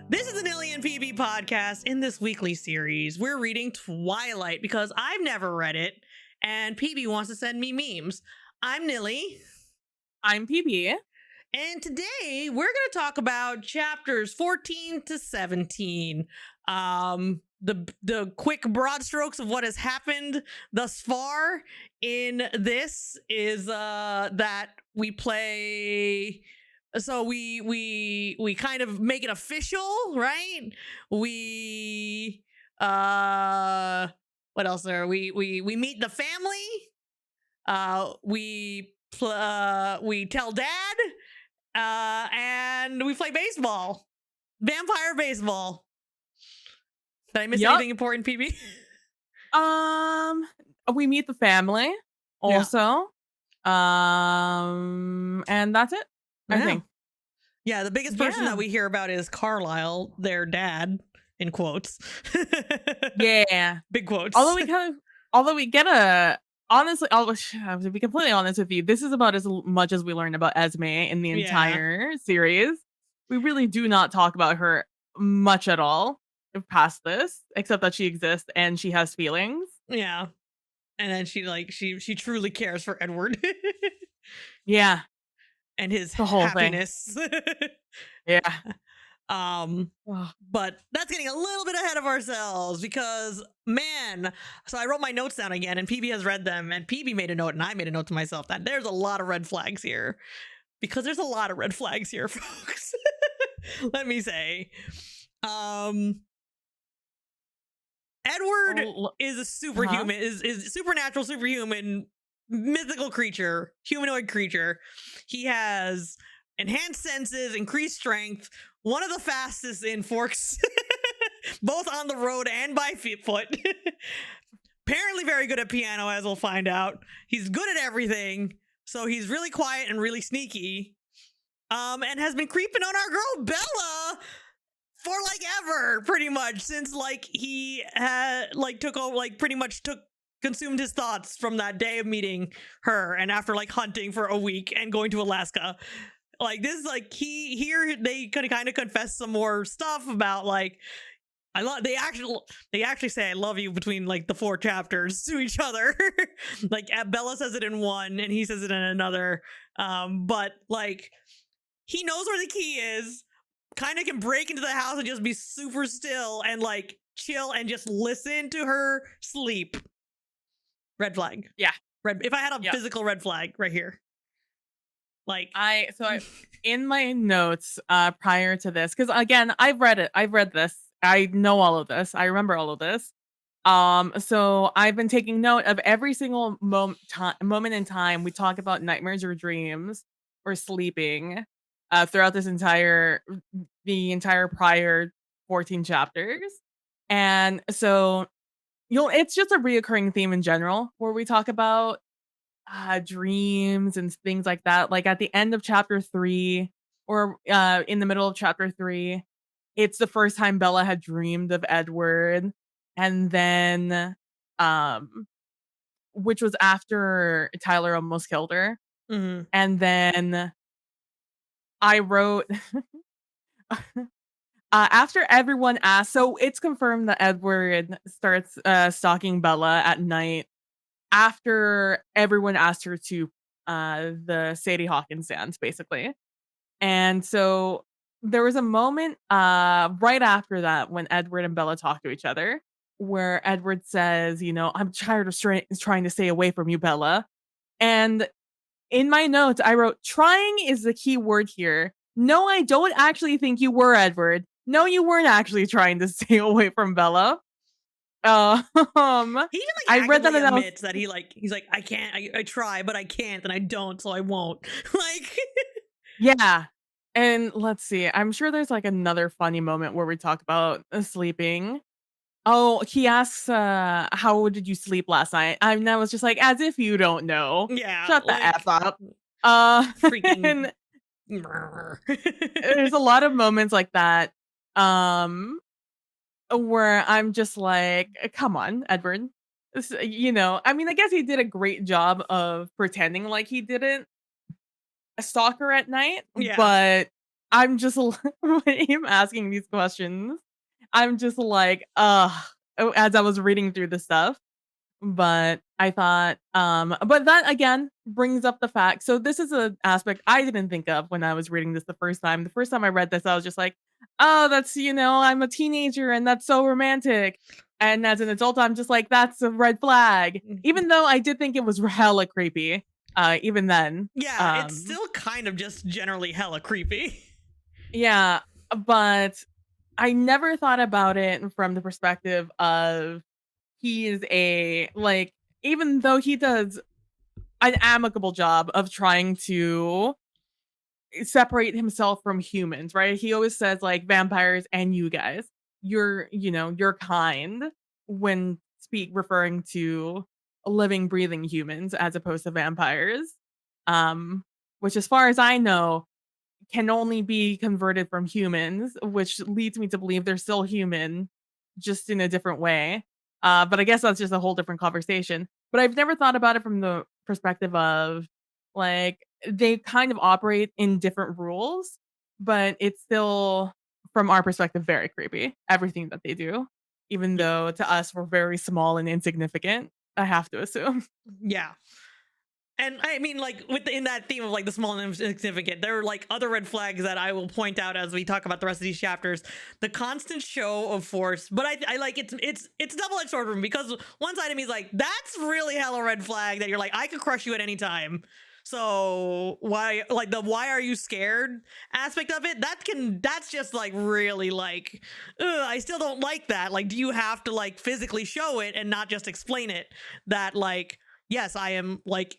This is the Knilly and PB podcast. In this weekly series, we're reading Twilight because I've never read it and PB wants to send me memes. I'm Knilly. I'm PB. And today we're going to talk about chapters 14 to 17. The quick broad strokes of what has happened thus far in this is that we play. So we kind of make it official, right? We what else are we meet the family. We tell dad, and we play baseball, vampire baseball. Did I miss anything important, PB? We meet the family also. And that's it. I think. Yeah, the biggest person that we hear about is Carlisle, their dad, in quotes. Yeah. Big quotes. Although we get honestly, to be completely honest with you, this is about as much as we learn about Esme in the entire series. We really do not talk about her much at all past this, except that she exists and she has feelings. Yeah. And then she truly cares for Edward. Yeah. And his the whole happiness. Yeah. But that's getting a little bit ahead of ourselves because, man, so I wrote my notes down again and PB has read them and PB made a note and I made a note to myself that there's a lot of red flags here, because there's a lot of red flags here, folks. Let me say, Edward is a superhuman, is supernatural, superhuman, mythical creature, humanoid creature. He has enhanced senses, increased strength, one of the fastest in Forks, both on the road and by foot. Apparently very good at piano, as we'll find out. He's good at everything, so he's really quiet and really sneaky. And has been creeping on our girl Bella for like ever, pretty much, since like he had like consumed his thoughts from that day of meeting her, and after like hunting for a week and going to Alaska. Like this, like they could kind of confess some more stuff about like they actually say I love you between like the 4 chapters to each other. Like Bella says it in one and he says it in another. But like he knows where the key is, kind of can break into the house and just be super still and like chill and just listen to her sleep. Red flag. Yeah. If I had a physical red flag right here. Like I in my notes prior to this, because again, I've read this, I know all of this, I remember all of this. So I've been taking note of every single moment in time we talk about nightmares or dreams or sleeping throughout the entire prior 14 chapters. And so it's just a reoccurring theme in general where we talk about dreams and things like that. Like at the end of chapter 3 or in the middle of chapter 3, it's the first time Bella had dreamed of Edward. And then which was after Tyler almost killed her. Mm-hmm. And then I wrote after everyone asked, so it's confirmed that Edward starts stalking Bella at night after everyone asked her to the Sadie Hawkins dance, basically. And so there was a moment right after that when Edward and Bella talk to each other where Edward says, I'm tired of trying to stay away from you, Bella. And in my notes, I wrote, trying is the key word here. No, I don't actually think you were, Edward. No, you weren't actually trying to stay away from Bella. He even like I read that and admits that he's like I can't, I try but I can't and I don't, so I won't. Like yeah. And let's see, I'm sure there's like another funny moment where we talk about sleeping. Oh, he asks how did you sleep last night, and I was just like, as if you don't know. Yeah, Shut the F up. Freaking there's a lot of moments like that where I'm just like, come on, Edward. I mean, I guess he did a great job of pretending like he didn't stalk her at night, but I'm just when him asking these questions, I'm just like, as I was reading through the stuff. But I thought, but that again brings up the fact. So this is an aspect I didn't think of when I was reading this the first time. The first time I read this, I was just like, oh, that's, I'm a teenager and that's so romantic. And as an adult, I'm just like, that's a red flag. Even though I did think it was hella creepy, even then. Yeah, it's still kind of just generally hella creepy. Yeah, but I never thought about it from the perspective of he is even though he does an amicable job of trying to separate himself from humans, right? He always says like vampires and you guys, you're kind when referring to living, breathing humans as opposed to vampires. Which as far as I know, can only be converted from humans, which leads me to believe they're still human, just in a different way. But I guess that's just a whole different conversation. But I've never thought about it from the perspective of like they kind of operate in different rules, but it's still from our perspective very creepy. Everything that they do, even though to us we're very small and insignificant. I have to assume. Yeah. And I mean, like, in that theme of like the small and insignificant, there are like other red flags that I will point out as we talk about the rest of these chapters. The constant show of force, but I like it's double-edged sword for me, because one side of me is like, that's really hella red flag that you're like, I could crush you at any time. So why, like, the why are you scared aspect of it, that's just like really like, I still don't like that. Like, do you have to like physically show it and not just explain it, that like, yes, I am like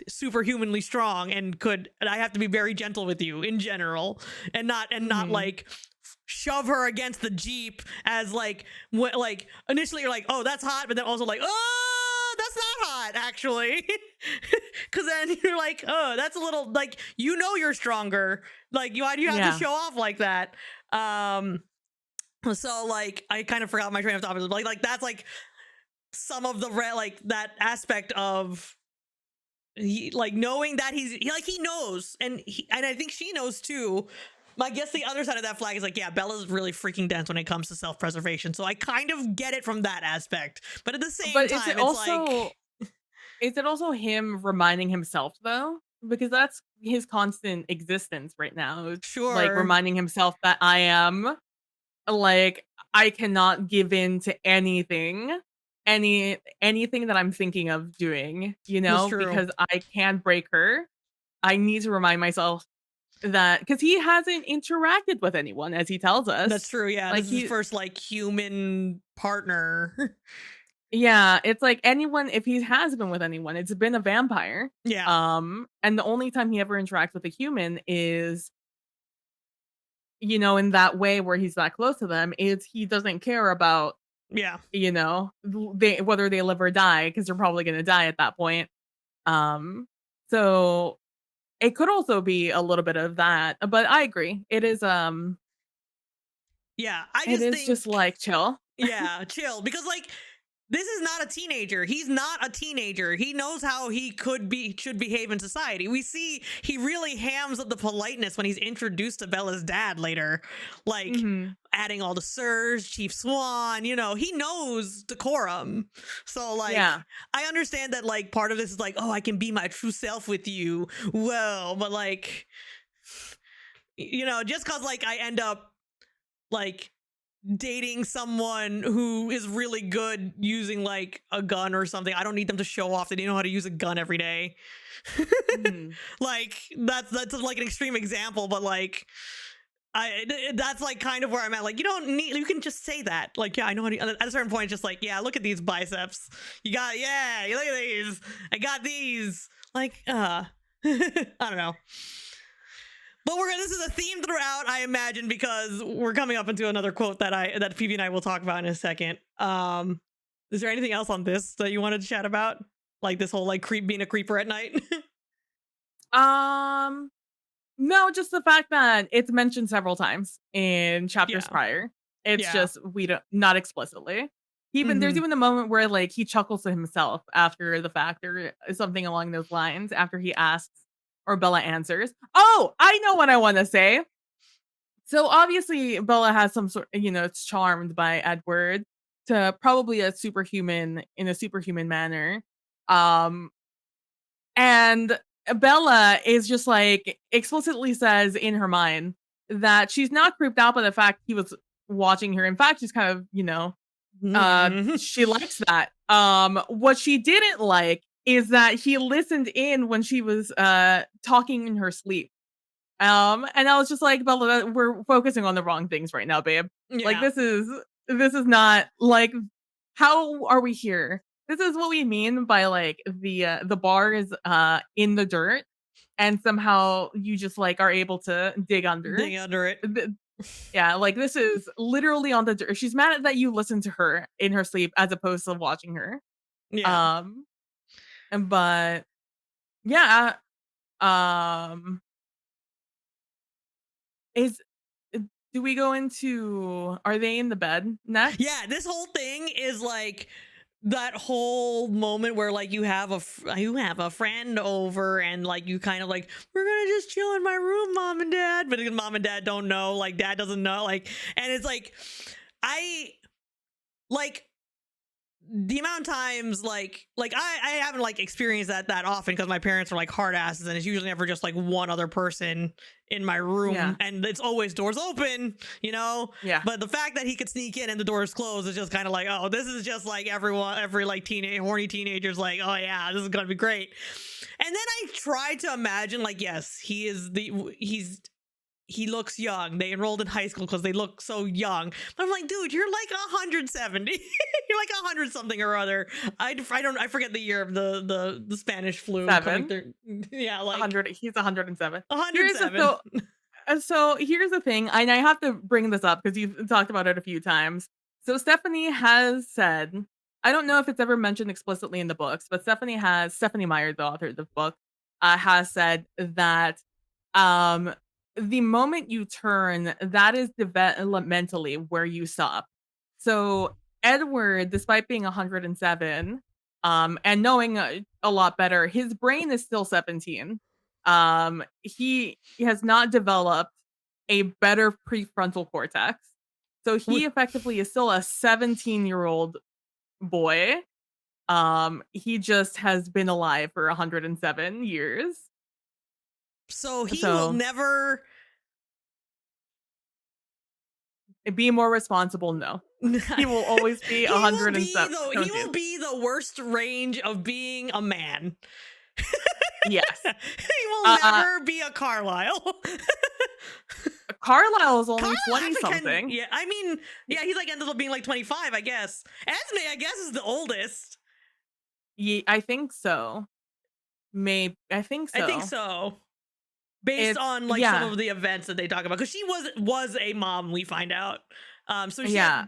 superhumanly strong and I have to be very gentle with you in general, and not like shove her against the Jeep as like like initially you're like, oh, that's hot, but then also like, oh, that's not hot actually. Because then you're like, oh, that's a little like, you're stronger, like, why do you have to show off like that? So like I kind of forgot my train of thought, like that's like some of the like that aspect of like knowing that he knows, and I think she knows too. I guess the other side of that flag is like, yeah, Bella's really freaking dense when it comes to self-preservation, so I kind of get it from that aspect, but at the same time, is it it's also like, is it also him reminding himself though? Because that's his constant existence right now. It's like sure, reminding himself that I am like I cannot give in to anything, anything that I'm thinking of doing, that's true. because I can break her. I need to remind myself that because he hasn't interacted with anyone, as he tells That's us. true. Yeah, Like this is his first like human partner. yeah, it's like anyone, if he has been with anyone, it's been a vampire. Yeah, And the only time he ever interacts with a human is, in that way where he's that close to them, is he doesn't care about, yeah, whether they live or die, because they're probably gonna die at that point. Um, so it could also be a little bit of that, but I agree. yeah. I It just is just think, like chill. yeah, chill, because like, this is not a teenager. He's not a teenager. He knows how he should behave in society. We see he really hams up the politeness when he's introduced to Bella's dad later, like Mhm. adding all the sirs, Chief Swan. He knows decorum. So like, Yeah. I understand that like part of this is like, oh, I can be my true self with you. Well, but like, just cause like I end up like dating someone who is really good using like a gun or something, I don't need them to show off that they know how to use a gun every day. Mhm. Like that's like an extreme example, but like that's like kind of where I'm at. Like, you can just say that. Like, yeah, I know how to, at a certain point, it's just like, yeah, look at these biceps. You look at these. I got these. Like, I don't know. But this is a theme throughout, I imagine, because we're coming up into another quote that PB and I will talk about in a second. Is there anything else on this that you wanted to chat about? Like this whole like being a creeper at night? Um, no, just the fact that it's mentioned several times in chapters Yeah. prior. It's Yeah. just we don't, not explicitly. There's Mhm. even a moment where like he chuckles to himself after the fact or something along those lines after he asks or Bella answers. Oh, I know what I want to say. So obviously Bella has some sort, it's charmed by Edward to probably in a superhuman manner. Um and Bella is just like explicitly says in her mind that she's not creeped out by the fact he was watching her. In fact, she's kind of, Mhm. she likes that. What she didn't like is that he listened in when she was talking in her sleep. And I was just like, Bella, we're focusing on the wrong things right now, babe. Like Yeah. this is not like, how are we here? This is what we mean by like the bar is in the dirt, and somehow you just like are able to dig under. Dig under it. Th- Yeah, like this is literally on the dirt. She's mad that you listen to her in her sleep as opposed to watching her. Yeah. Um, but yeah, um, is do we go into, are they in the bed next? Yeah, this whole thing is like that whole moment where like you have a friend over and like you kind of like, we're gonna just chill in my room, mom and dad, but mom and dad don't know, like dad doesn't know, like, and it's like I like the amount of times like I haven't like experienced that often because my parents are like hard asses and it's usually never just like one other person in my room. Yeah. And it's always doors open, Yeah. but the fact that he could sneak in and the doors closed is just kind of like, oh, this is just like every like horny teenager's like, oh yeah, this is gonna be great. And then I tried to imagine like, yes, he looks young. They enrolled in high school because they look so young. But I'm like, dude, you're like 170. You're like 100 something or other. I forget the year of the Spanish flu. 7. Yeah, like 100. He's 107. 107. So here's the thing, and I have to bring this up because you've talked about it a few times. So Stephanie has said, I don't know if it's ever mentioned explicitly in the books, but Stephanie Meyer, the author of the book, has said that the moment you turn, that is developmentally where you stop. So Edward, despite being 107, and knowing a lot better, his brain is still 17. He has not developed a better prefrontal cortex. So he effectively is still a 17-year-old boy. He just has been alive for 107 years. So he will never be more responsible. No, he will always be 107. He will be the worst range of being a man. Yes. He will never be a Carlisle. Carlisle is only 20 something. Yeah, I mean, yeah, he's like ended up being like 25, I guess. Esme, I guess, is the oldest. Yeah, I think so. I think so. Based on like some of the events that they talk about, because she was a mom, we find out. So she I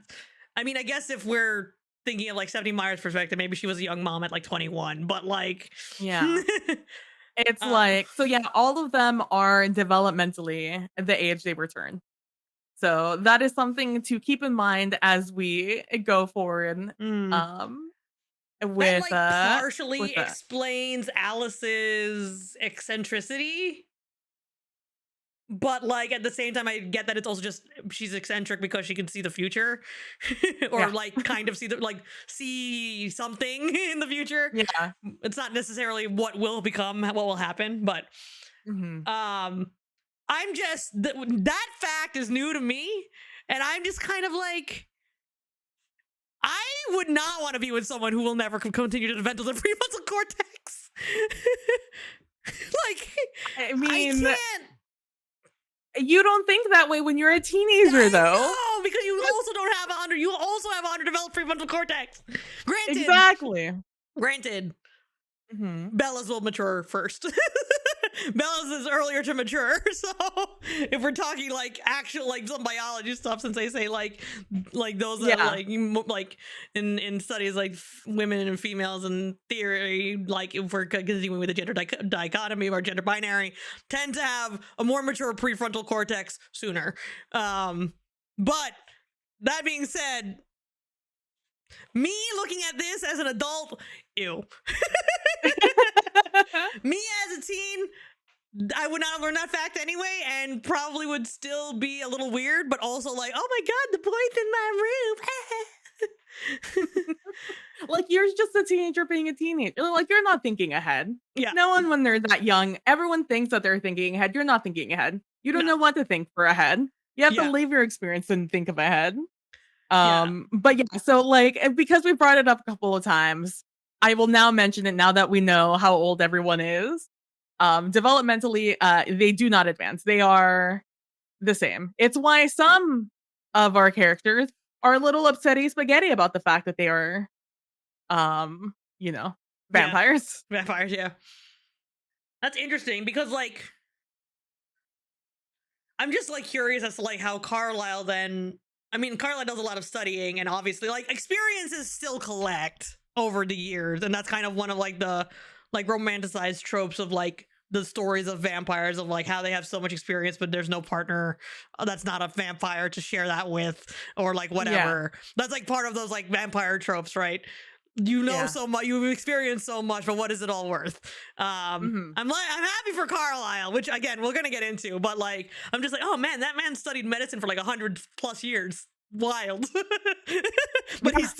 mean, I guess if we're thinking of like Stephanie Meyer's perspective, maybe she was a young mom at like 21, but like it's like, so yeah, all of them are developmentally the age they return. So that is something to keep in mind as we go forward. With that partially explains Alice's eccentricity. But like at the same time, I get that it's also just she's eccentric because she can see the future, or like kind of see something in the future. Yeah, it's not necessarily what will become, what will happen, but I'm just that fact is new to me, and I'm just kind of like, I would not want to be with someone who will never continue to develop the prefrontal cortex. Like, I mean, I can't. You don't think that way when you're a teenager, though. No, because you also have underdeveloped prefrontal cortex. Granted. Exactly. Granted. Bella's will mature first. Bella's is earlier to mature. So if we're talking like actual like some biology stuff, since they say like those like in studies like women and females in theory, like if we're continuing with the gender dichotomy of our gender binary, tend to have a more mature prefrontal cortex sooner. But that being said, me looking at this as an adult, ew. Me as a teen, I would not have learned that fact anyway, and probably would still be a little weird, but also like, oh my god, the boy's in my room. Like, you're just a teenager being a teenager. Like, you're not thinking ahead. Yeah. No one, when they're that young, everyone thinks that they're thinking ahead. You're not thinking ahead. You don't know what to think for ahead. You have to Yeah. leave your experience and think of ahead. Yeah. But yeah, so like, because we brought it up a couple of times, I will now mention it now that we know how old everyone is. Developmentally, they do not advance. They are the same. It's why some of our characters are a little upsetty spaghetti about the fact that they are, you know, vampires. Yeah. Vampires, yeah. That's interesting because like I'm just like curious as to like how Carlisle then I mean Carlisle does a lot of studying and obviously like experiences still collect over the years, and that's kind of one of like the like romanticized tropes of like the stories of vampires of like how they have so much experience but there's no partner that's not a vampire to share that with or like whatever. That's like part of those like vampire tropes, right? You know so much, you've experienced so much, but what is it all worth? I'm happy for Carlisle, which again we're gonna get into, but like I'm just like, oh man, that man studied medicine for like 100+ years. Wild. But he's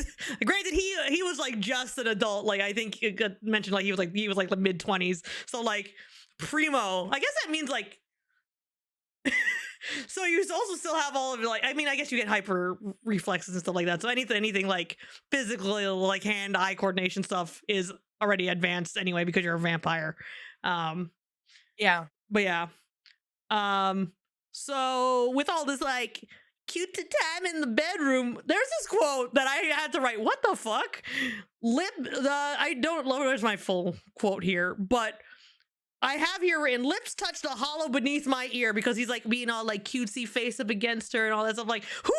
granted he was like just an adult. Like I think it got mentioned like he was like the mid-20s. So like primo, I guess that means like so you also still have all of your like I mean I guess you get hyper reflexes and stuff like that, so anything like physically like hand-eye coordination stuff is already advanced anyway because you're a vampire. But yeah, so with all this like cute time in the bedroom, there's this quote that I had to write. What the fuck? I don't know where's my full quote here, but I have here written, lips touch the hollow beneath my ear, because he's like being all like cutesy face up against her and all that stuff. Like, who?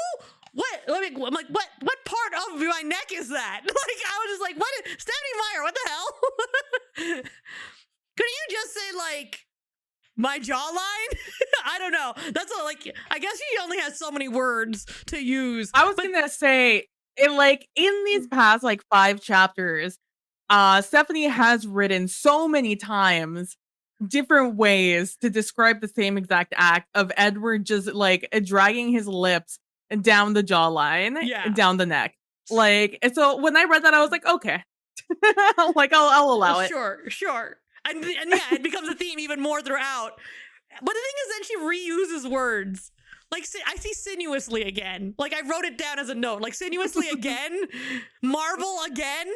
What? I'm like, what part of my neck is that? Like, I was just like, what? Stephanie Meyer, what the hell? Couldn't you just say like my jawline? I don't know. That's all, like, I guess he only has so many words to use. I was gonna say, in these past like 5 chapters, Stephanie has written so many times different ways to describe the same exact act of Edward just like dragging his lips down the jawline, down the neck. Like, and so when I read that, I was like, okay, like I'll allow it. Sure. And yeah, it becomes a theme even more throughout. But the thing is, then she reuses words. Like, I see sinuously again. Like, I wrote it down as a note. Like, sinuously again? Marvel again?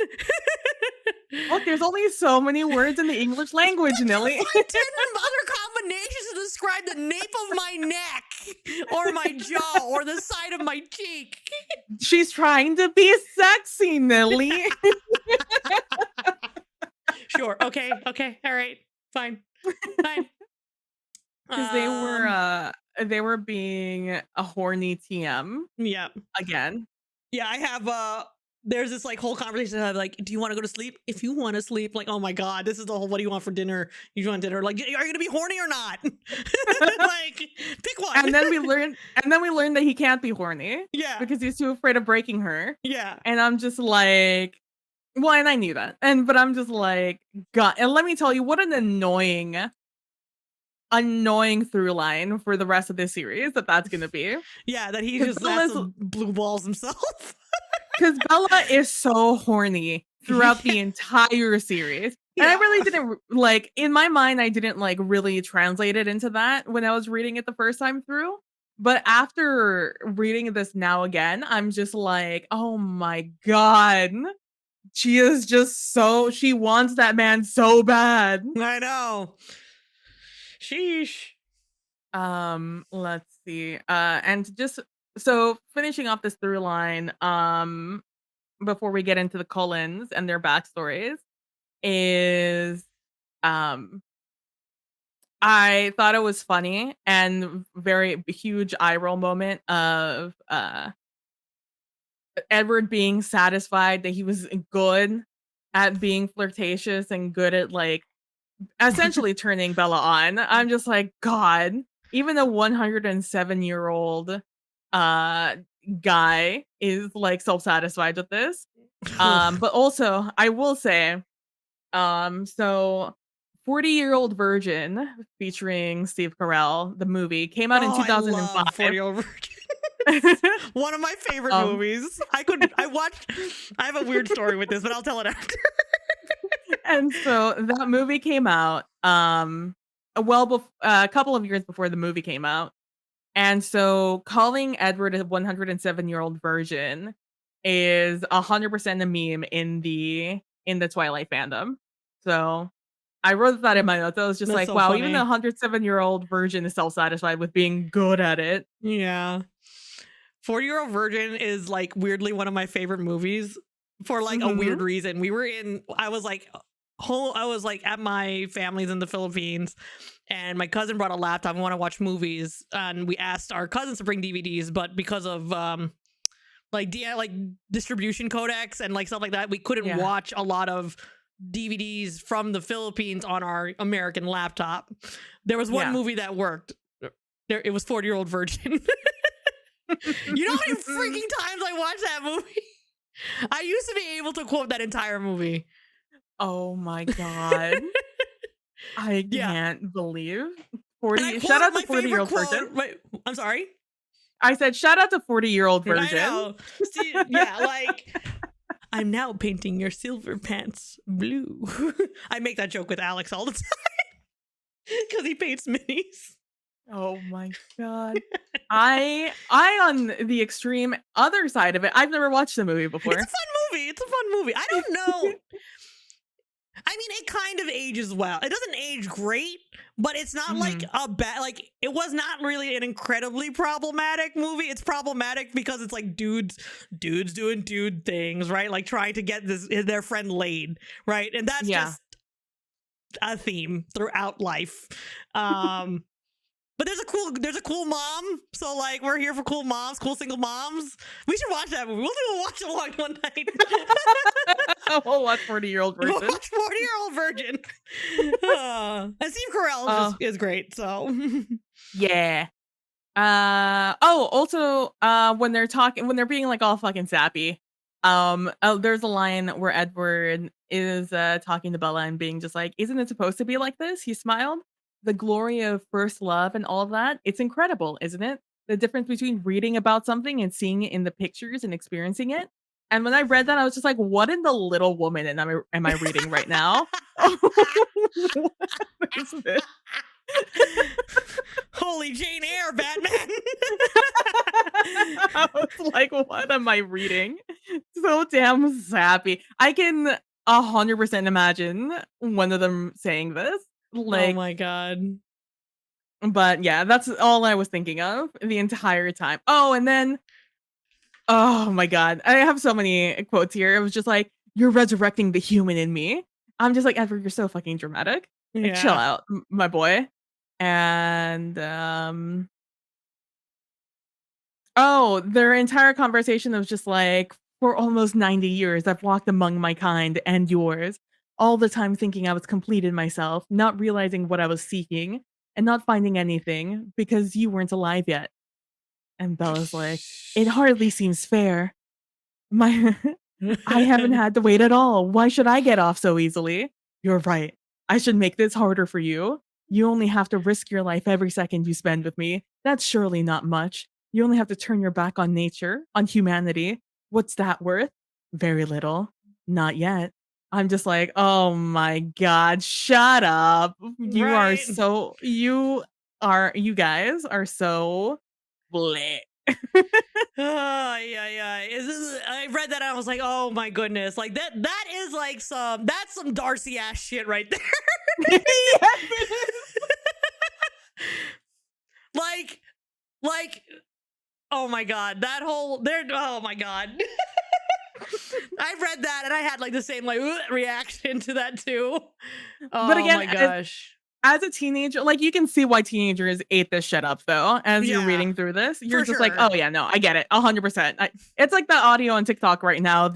Look, there's only so many words in the English language, Knilly. Like 10 other combinations to describe the nape of my neck, or my jaw, or the side of my cheek. She's trying to be sexy, Knilly. Sure. Okay. All right. Fine. Because they were being a horny TM. Yeah. Again. Yeah, I have there's this like whole conversation of like, do you want to go to sleep? If you want to sleep, like, oh my god, this is the whole what do you want for dinner? You want dinner? Like, are you gonna be horny or not? Like, pick one. And then we learned that he can't be horny. Yeah. Because he's too afraid of breaking her. Yeah. And I'm just like, well, and I knew that. But I'm just like, God, and let me tell you, what an annoying through line for the rest of this series that's gonna be. Yeah, that he just has some blue balls himself. Because Bella is so horny throughout the entire series. And I really didn't, like, in my mind, I didn't, like, really translate it into that when I was reading it the first time through. But after reading this now again, I'm just like, oh my god. She is just she wants that man so bad. I know. Sheesh. Let's see. And just so finishing off this through line, before we get into the Cullens and their backstories, is I thought it was funny and very huge eye roll moment of Edward being satisfied that he was good at being flirtatious and good at like essentially turning Bella on. I'm just like, God, even a 107-year-old guy is like self-satisfied with this. But also I will say, so 40-Year-Old Virgin featuring Steve Carell, the movie, came out in Oh, I love 2005. 40-Year-Old Virgin. One of my favorite Um, movies. I have a weird story with this, but I'll tell it after. and so that movie came out a couple of years before the movie came out. And so calling Edward a 107-year-old virgin is 100% a meme in the Twilight fandom. So I wrote that in my notes. I was just That's like, so wow, even the funny. 107-year-old virgin is self-satisfied with being good at it. Yeah. 40-Year-Old Virgin is like weirdly one of my favorite movies for like a Mhm. weird reason. I was like at my family's in the Philippines, and my cousin brought a laptop and want to watch movies, and we asked our cousins to bring DVDs, but because of like distribution codecs and like stuff like that, we couldn't Yeah. watch a lot of DVDs from the Philippines on our American laptop. There was one Yeah. movie that worked. It was 40-Year-Old Virgin. You know how many freaking times I watched that movie? I used to be able to quote that entire movie. Oh my god. I Yeah. can't believe And I 40 shout out to quoted my favorite 40-year-old virgin. quote. Wait, I'm sorry. I said shout out to 40-year-old I virgin. know. See, yeah, like I'm now painting your silver pants blue. I make that joke with Alex all the time because he paints minis. Oh my god. I on the extreme other side of it, I've never watched the movie before. It's a fun movie. I don't know. I mean, it kind of ages well. It doesn't age great, but it's not like a bad, like, it was not really an incredibly problematic movie. It's problematic because it's like dudes doing dude things, right? Like trying to get their friend laid, right? And that's just a theme throughout life. But there's a cool mom. So like we're here for cool moms, cool single moms. We should watch that movie. We'll do a watch along one night. We'll watch 40-year-old virgin. We'll watch 40-Year-Old Virgin. And Steve Carell is great. So yeah. Also when they're being like all fucking sappy. There's a line where Edward is talking to Bella and being just like, "Isn't it supposed to be like this?" He smiled. The glory of first love and all of that. It's incredible, isn't it? The difference between reading about something and seeing it in the pictures and experiencing it. And when I read that, I was just like, what in the Little Woman am I reading right now? What is this? Holy Jane Eyre, Batman. I was like, what am I reading? So damn sappy. I can 100% imagine one of them saying this. Like, oh my god. but yeah, that's all I was thinking of the entire time. Oh, and then, oh my god, I have so many quotes here. It was just like, "You're resurrecting the human in me." I'm just like, Edward, you're so fucking dramatic. Like, chill out, my boy. And oh, their entire conversation was just like, "For almost 90 years, I've walked among my kind and yours, all the time thinking I was complete in myself, not realizing what I was seeking, and not finding anything because you weren't alive yet." And Bella's like, "It hardly seems fair. My I haven't had to wait at all. Why should I get off so easily? You're right. I should make this harder for you. You only have to risk your life every second you spend with me. That's surely not much. You only have to turn your back on nature, on humanity. What's that worth? Very little. Not yet." I'm just like, oh my god, shut up. You guys are so bleh. I read that and I was like, oh my goodness. Like that is like that's some Darcy ass shit right there. Yes, it is. like oh my god, oh my god. I read that and I had like the same like reaction to that too. Oh but again, my gosh. As a teenager, like, you can see why teenagers ate this shit up, though. As you're reading through this, you're just like, "Oh yeah, no, I get it, 100%." It's like the audio on TikTok right now.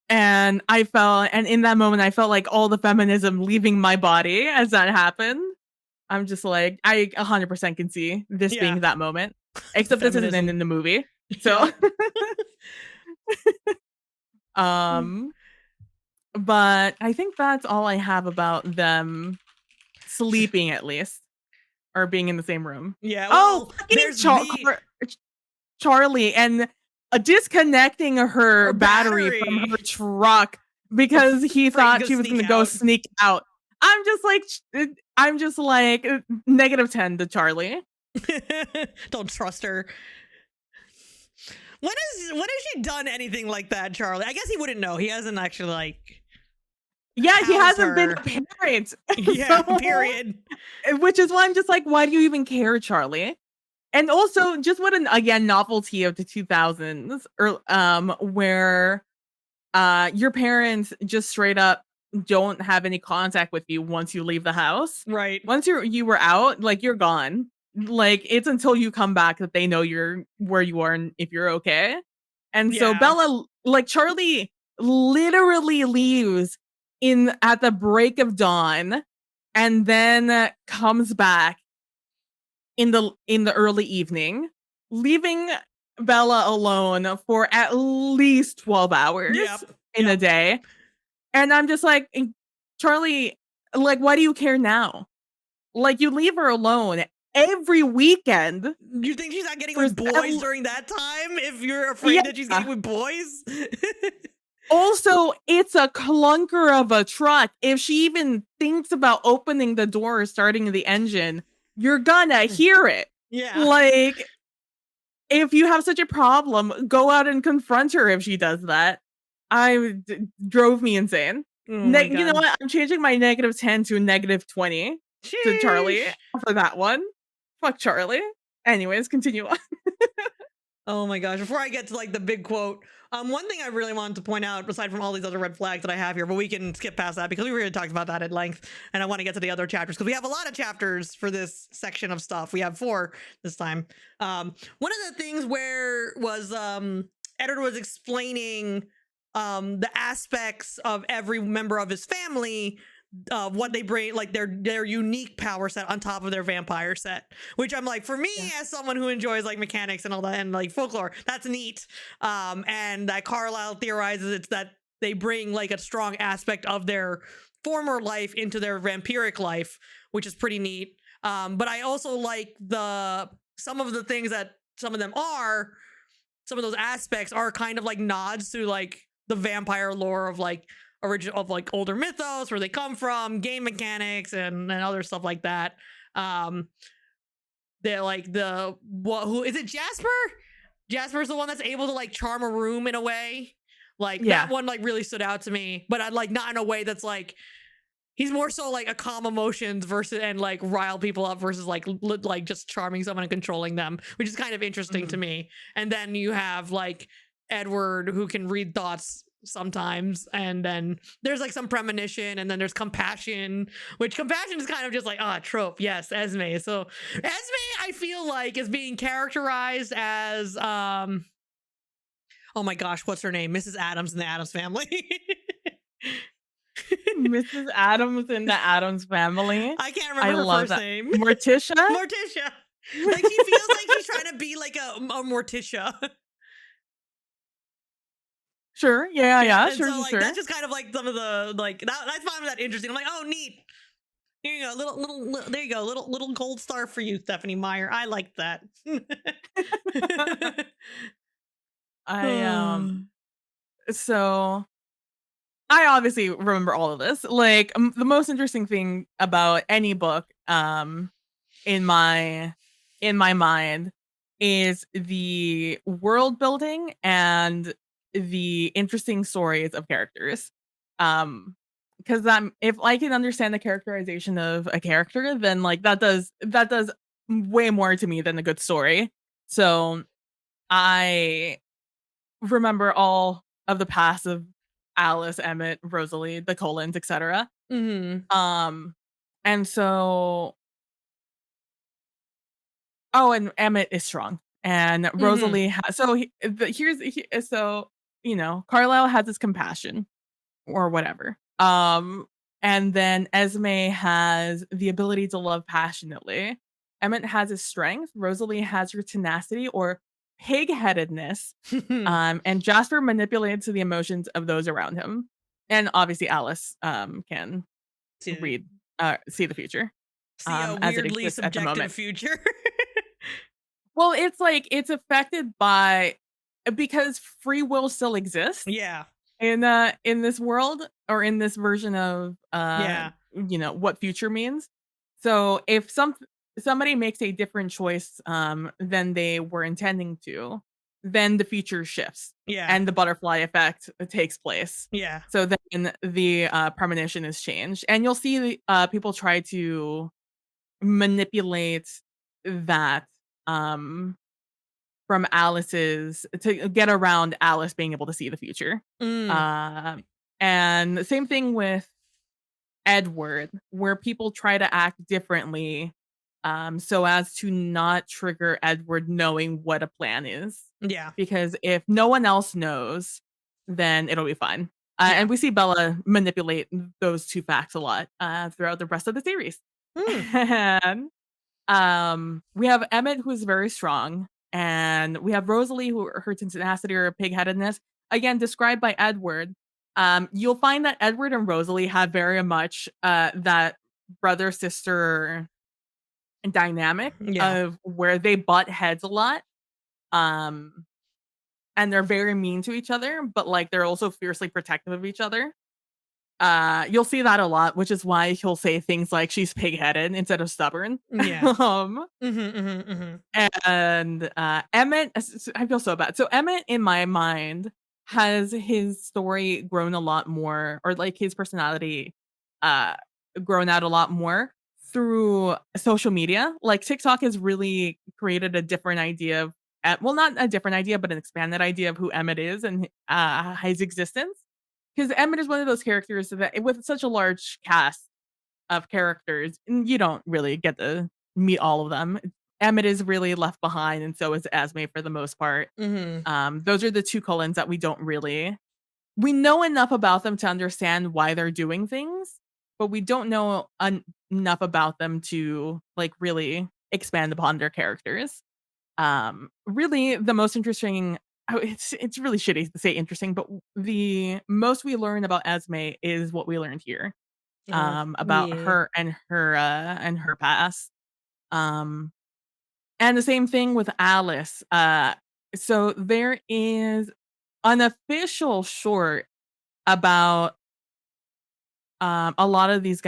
And in that moment, I felt like all the feminism leaving my body as that happened. I'm just like, I 100% can see this being that moment, except this isn't in the movie. So, but I think that's all I have about them sleeping at least, or being in the same room. Yeah, Oh, well, fucking there's the Charlie and disconnecting her Her battery from battery. her truck because he For you thought to she was sneak gonna go out. sneak out. I'm just like -10 to Charlie. Don't trust her. When has she done anything like that, Charlie? I guess he wouldn't know. He hasn't actually like. Yeah, he housed hasn't been her. a parent. Yeah, So- period. Which is why I'm just like, why do you even care, Charlie? And also, just what an again novelty of the 2000s, or where your parents just straight up don't have any contact with you once you leave the house. Right. Once you were out, like you're gone. Like it's until you come back that they know you're where you are and if you're okay. And so Yeah. Bella, like Charlie, literally leaves at the break of dawn, and then comes back in the early evening, leaving Bella alone for at least 12 hours in a day. And I'm just like, Charlie, like, why do you care now? Like, you leave her alone every weekend. You think she's not getting with boys during that time if you're afraid that she's getting with boys? Also, it's a clunker of a truck. If she even thinks about opening the door or starting the engine, you're gonna hear it. Yeah. Like, if you have such a problem, go out and confront her if she does that. Drove me insane. Oh You know what? I'm changing my -10 to -20 to Charlie for that one. Fuck Charlie. Anyways, continue on. Oh my gosh. Before I get to like the big quote, one thing I really wanted to point out, aside from all these other red flags that I have here, but we can skip past that because we already talked about that at length. And I want to get to the other chapters because we have a lot of chapters for this section of stuff. We have 4 this time. One of the things where was Edward was explaining the aspects of every member of his family, what they bring, like their unique power set on top of their vampire set, which I'm like, for me as someone who enjoys like mechanics and all that and like folklore, that's neat. And that Carlisle theorizes it's that they bring like a strong aspect of their former life into their vampiric life, which is pretty neat. But I also like some of the things that some of those aspects are kind of like nods to like the vampire lore of like older mythos, where they come from, game mechanics and other stuff like that. They're like who is it? Jasper's the one that's able to like charm a room in a way. Like that one like really stood out to me, but I like not in a way that's like he's more so like a calm emotions versus and like rile people up versus like just charming someone and controlling them, which is kind of interesting to me. And then you have like Edward who can read thoughts sometimes, and then there's like some premonition, and then there's compassion, which compassion is kind of just like trope. Yes, Esme. So Esme I feel like is being characterized as oh my gosh, what's her name? Mrs. Addams in the Addams Family. Mrs. Addams in the Addams Family. I can't remember her first name. Morticia. Morticia. Like she feels like she's trying to be like a Morticia. Sure. Yeah. Sure. So, like, that's just kind of like some of the like I found that interesting. I'm like, oh, neat. Here you go, little. There you go, little gold star for you, Stephanie Meyer. I like that. So I obviously remember all of this. Like the most interesting thing about any book, in my mind, is the world building and the interesting stories of characters. Because if I can understand the characterization of a character, then like that does way more to me than a good story. So I remember all of the past of Alice, Emmett, Rosalie, the Cullens, etc. And so and Emmett is strong, and Rosalie so you know, Carlisle has his compassion or whatever. And then Esme has the ability to love passionately. Emmett has his strength. Rosalie has her tenacity or pig-headedness. And Jasper manipulates the emotions of those around him. And obviously Alice can see the future. See a as it weirdly exists at the subjective moment. future. Well, it's like it's affected by because free will still exists Yeah. in this world or in this version of Yeah. what future means. So if somebody makes a different choice than they were intending to, then the future shifts Yeah. and the butterfly effect takes place. Yeah. So then the premonition is changed, and you'll see people try to manipulate that um from Alice's to get around Alice being able to see the future. Mm. Um, and the same thing with Edward, where people try to act differently, so as to not trigger Edward knowing what a plan is. Yeah. Because if no one else knows, then it'll be fine. Yeah. And we see Bella manipulate those two facts a lot throughout the rest of the series. Mm. And we have Emmett, who is very strong, and we have Rosalie, who her tenacity or pigheadedness, again described by Edward. You'll find that Edward and Rosalie have very much that brother sister dynamic Yeah. of where they butt heads a lot. Um, and they're very mean to each other, but like they're also fiercely protective of each other. You'll see that a lot, which is why he'll say things like she's pig-headed instead of stubborn. Yeah. um, and Emmett, I feel so bad. So Emmett, in my mind, has his story grown a lot more, or like his personality, uh, grown out a lot more through social media. Like TikTok has really created a different idea of, well, not a different idea, but an expanded idea of who Emmett is and his existence. Because Emmett is one of those characters that, with such a large cast of characters, and you don't really get to meet all of them. Emmett is really left behind, and so is Esme for the most part. Mm-hmm. Those are the two Cullens that we know enough about them to understand why they're doing things, but we don't know enough about them to like really expand upon their characters. Really, the most interesting. It's really shitty to say interesting, but the most we learn about Esme is what we learned here about Yeah. her and her past. Um, and the same thing with Alice. So there is an official short about a lot of these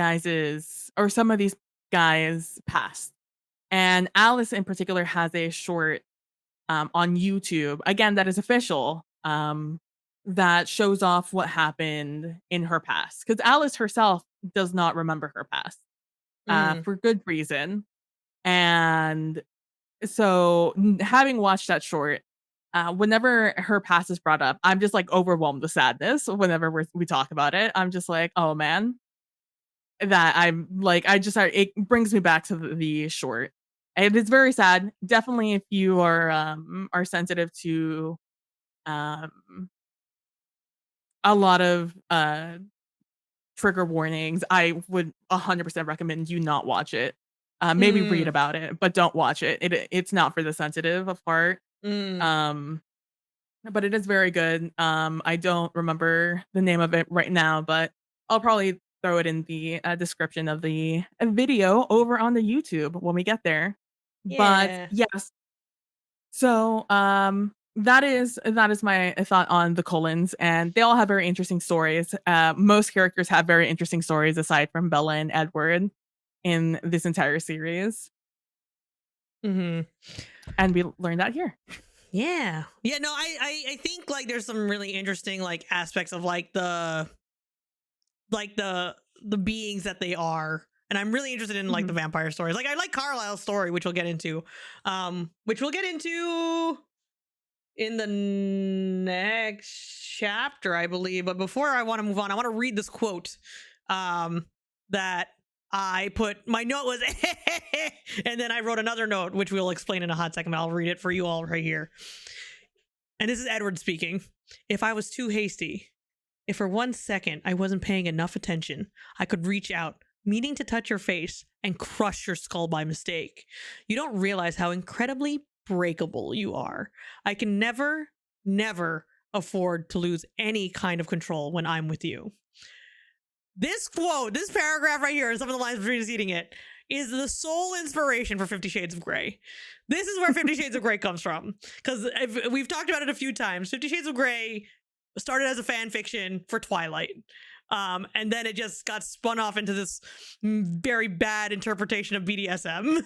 or some of these guys past. And Alice in particular has a short on YouTube, again, that is official, that shows off what happened in her past. Because Alice herself does not remember her past Mm. for good reason. And so, having watched that short, whenever her past is brought up, I'm just like overwhelmed with sadness. Whenever we talk about it, I'm just like, oh man, that I'm like, it brings me back to the short. And it's very sad. Definitely, if you are sensitive to um a lot of trigger warnings, I would 100% recommend you not watch it. Maybe read Mm. about it, but don't watch it. It's not for the sensitive of heart. Mm. Um, but it is very good. I don't remember the name of it right now, but I'll probably throw it in the description of the video over on the YouTube when we get there. But Yeah. yes, so that is my thought on the Cullens, and they all have very interesting stories. Most characters have very interesting stories aside from Bella and Edward in this entire series, Mm-hmm. and we learned that here. Yeah. Yeah. No, I think like there's some really interesting like aspects of like the beings that they are. And I'm really interested in like the vampire stories. Like I like Carlisle's story, which we'll get into. In the next chapter, I believe. But before I want to move on, I want to read this quote that I put. My note was, and then I wrote another note, which we'll explain in a hot second. But I'll read it for you all right here. And this is Edward speaking. If I was too hasty, if for 1 second I wasn't paying enough attention, I could reach out, meaning to touch your face and crush your skull by mistake. You don't realize how incredibly breakable you are. I can never afford to lose any kind of control when I'm with you. This quote, this paragraph right here, and some of the lines between us eating it, is the sole inspiration for 50 Shades of Grey. This is where 50 Shades of Grey comes from. Because we've talked about it a few times. 50 Shades of Grey started as a fan fiction for Twilight. And then it just got spun off into this very bad interpretation of BDSM.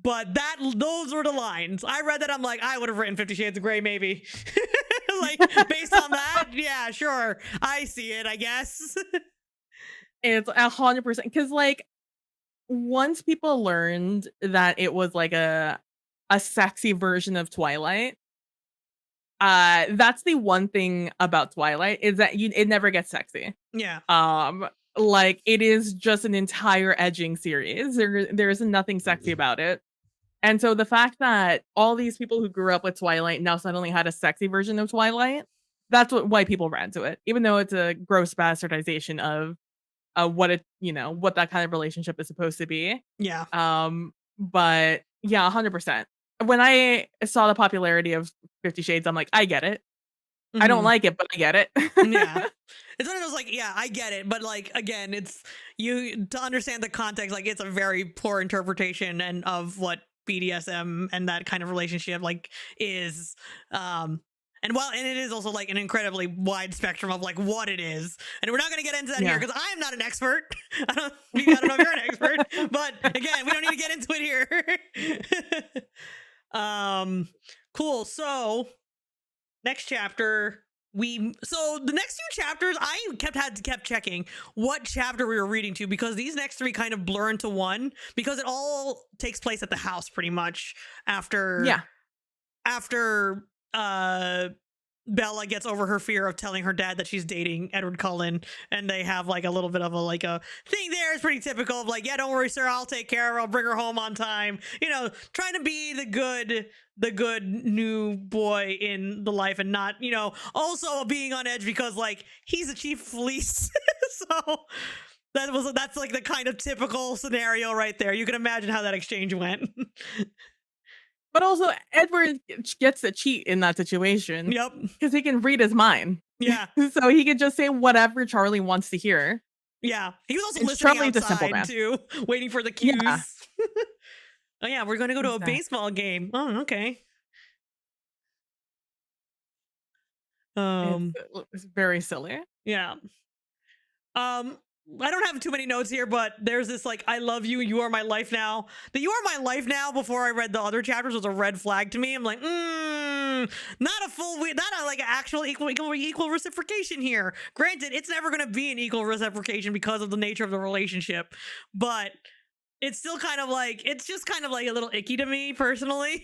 But those were the lines. I read that, I'm like, I would have written 50 Shades of Grey, maybe. Like, based on that, yeah, sure. I see it, I guess. It's 100%. Because, like, once people learned that it was like a sexy version of Twilight, that's the one thing about Twilight, is that it never gets sexy. Yeah. Like, it is just an entire edging series. There is nothing sexy about it. And so the fact that all these people who grew up with Twilight now suddenly had a sexy version of Twilight, that's why people ran to it, even though it's a gross bastardization of what it, what that kind of relationship is supposed to be. Yeah. But yeah, 100%. When I saw the popularity of 50 Shades, I'm like, I get it. Mm-hmm. I don't like it, but I get it. Yeah. It's one of those, like, yeah, I get it, but, like, again, it's to understand the context, like, it's a very poor interpretation and of what BDSM and that kind of relationship, like, is. And it is also, like, an incredibly wide spectrum of, like, what it is. And we're not going to get into that here because I am not an expert. I don't know if you're an expert, but again, we don't need to get into it here. Cool. So next chapter, the next two chapters, I kept checking what chapter we were reading to, because these next three kind of blur into one, because it all takes place at the house pretty much after Bella gets over her fear of telling her dad that she's dating Edward Cullen, and they have like a little bit of a thing there. It's pretty typical of, like, yeah, don't worry, sir, I'll take care of her, I'll bring her home on time, trying to be the good new boy in the life, and not, also being on edge because, like, he's the chief of police. So that's like the kind of typical scenario right there. You can imagine how that exchange went. But also, Edward gets to cheat in that situation. Yep. Because he can read his mind. Yeah. So he could just say whatever Charlie wants to hear. Yeah. He was also listening outside, too, waiting for the cues. Yeah. Oh, yeah, we're going to go to a baseball game. Oh, okay. It's very silly. Yeah. I don't have too many notes here, but there's this, like, I love you, you are my life now. The you are my life now before I read the other chapters was a red flag to me. I'm like, not a actual equal reciprocation here. Granted, it's never going to be an equal reciprocation because of the nature of the relationship, but it's still kind of like, it's just kind of like a little icky to me personally.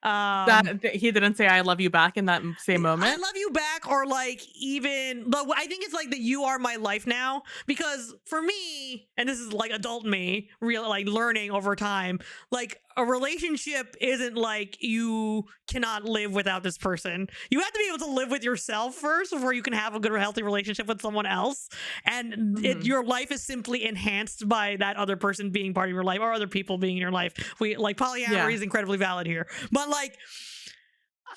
That he didn't say I love you back in that same moment. I love you back, or like, even, but I think it's like the you are my life now, because for me, and this is like adult me, like learning over time, like a relationship isn't like you cannot live without this person. You have to be able to live with yourself first before you can have a good or healthy relationship with someone else, and your life is simply enhanced by that other person being part of your life, or other people being in your life. Polyamory is incredibly valid here, but like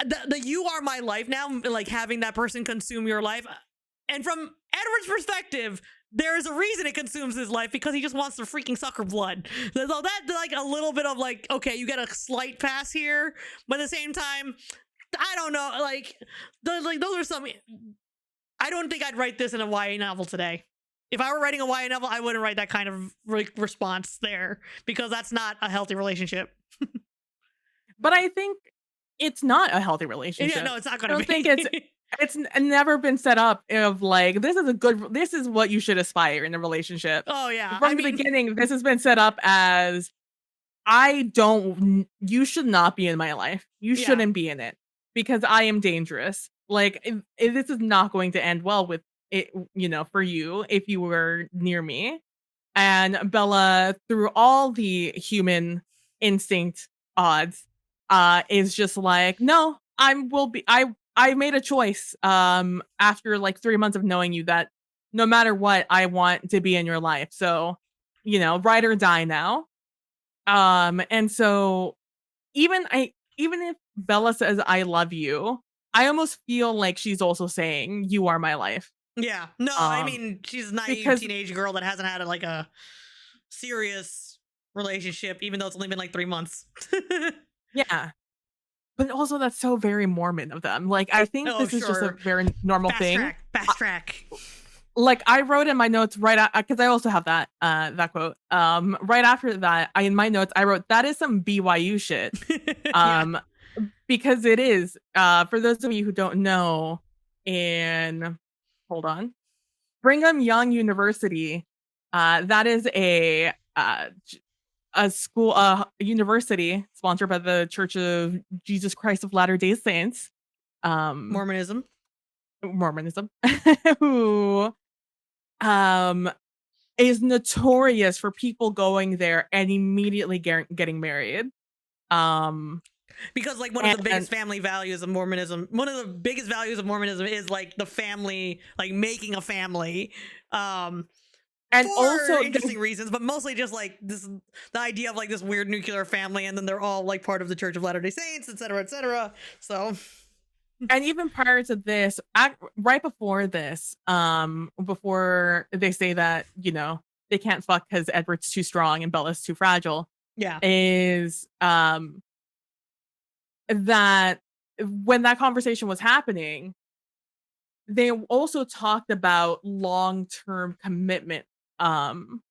the you are my life now, like having that person consume your life, and from Edward's perspective, there is a reason it consumes his life, because he just wants to freaking suck her blood. So that, like, a little bit of like, okay, you get a slight pass here, but at the same time, I don't know, like those are some. I don't think I'd write this in a YA novel today. If I were writing a YA novel, I wouldn't write that kind of response there, because that's not a healthy relationship. But I think it's not a healthy relationship. Yeah, no, it's not going to be. I think it's never been set up of like, this is what you should aspire in a relationship. Oh yeah. From the beginning, this has been set up as, you should not be in my life. You shouldn't be in it, because I am dangerous. Like, this is not going to end well with it, for you, if you were near me. And Bella, through all the human instinct odds, is just like, no, I made a choice after like 3 months of knowing you, that no matter what, I want to be in your life. So, ride or die now. And so even if Bella says I love you, I almost feel like she's also saying you are my life. Yeah. No, I Um, mean, she's a naive because teenage girl that hasn't had like a serious relationship, even though it's only been like 3 months. yeah, but also that's so very Mormon of them. Like, I think Oh, this is just a sure. very normal Fast thing. track. Uh, Fast track. like, I wrote in my notes because I also have that quote. Right after that, in my notes I wrote, "That is some BYU shit." Yeah. Um, because it is. For those of you who don't know, in hold on, Brigham Young University, that is a school, a university sponsored by the Church of Jesus Christ of Latter-day Saints, um, Mormonism. Mormonism, who um is notorious for people going there and immediately getting married. Um, Because like one of the and biggest family values of Mormonism, one of the biggest values of Mormonism is like the family, like making a family. Um for also interesting reasons, but mostly just like this, the idea of like this weird nuclear family, and then they're all like part of the Church of Latter-day Saints, etc., etc. So and even prior to this, right before this, before they say that, they can't fuck because Edward's too strong and Bella's too fragile, yeah. is that when that conversation was happening, they also talked about long-term commitment um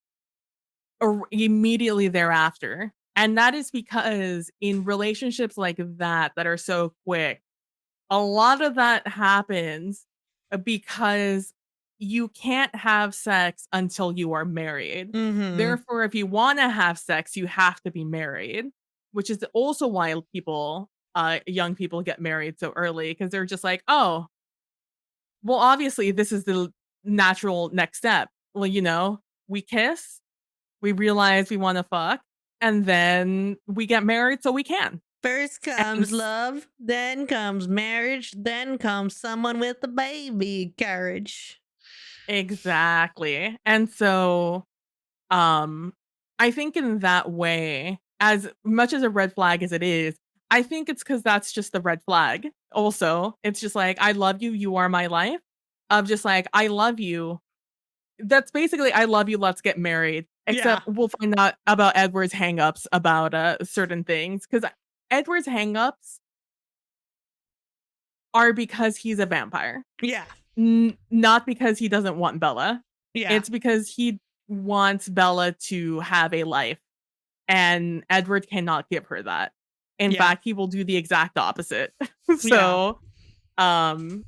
immediately thereafter. And that is because in relationships like that are so quick, a lot of that happens because you can't have sex until you are married. Mm-hmm. Therefore, if you want to have sex, you have to be married, which is also why young people get married so early because they're just like, oh, well, obviously, this is the natural next step. Well, we kiss, we realize we want to fuck, and then we get married so we can. First And comes love, then comes marriage, then comes someone with a baby carriage. exactly. And so, um, I think in that way, as much as a red flag as it is, I think it's because that's just the red flag. Also, it's just like, I love you, you are my life. Of just like, I love you. That's basically, I love you, let's get married. Yeah. Except we'll find out about Edward's hangups about certain things. Because Edward's hangups are because he's a vampire. Yeah. Not because he doesn't want Bella. Yeah. It's because he wants Bella to have a life, and Edward cannot give her that. In Yeah. fact, he will do the exact opposite. Yeah. So, um,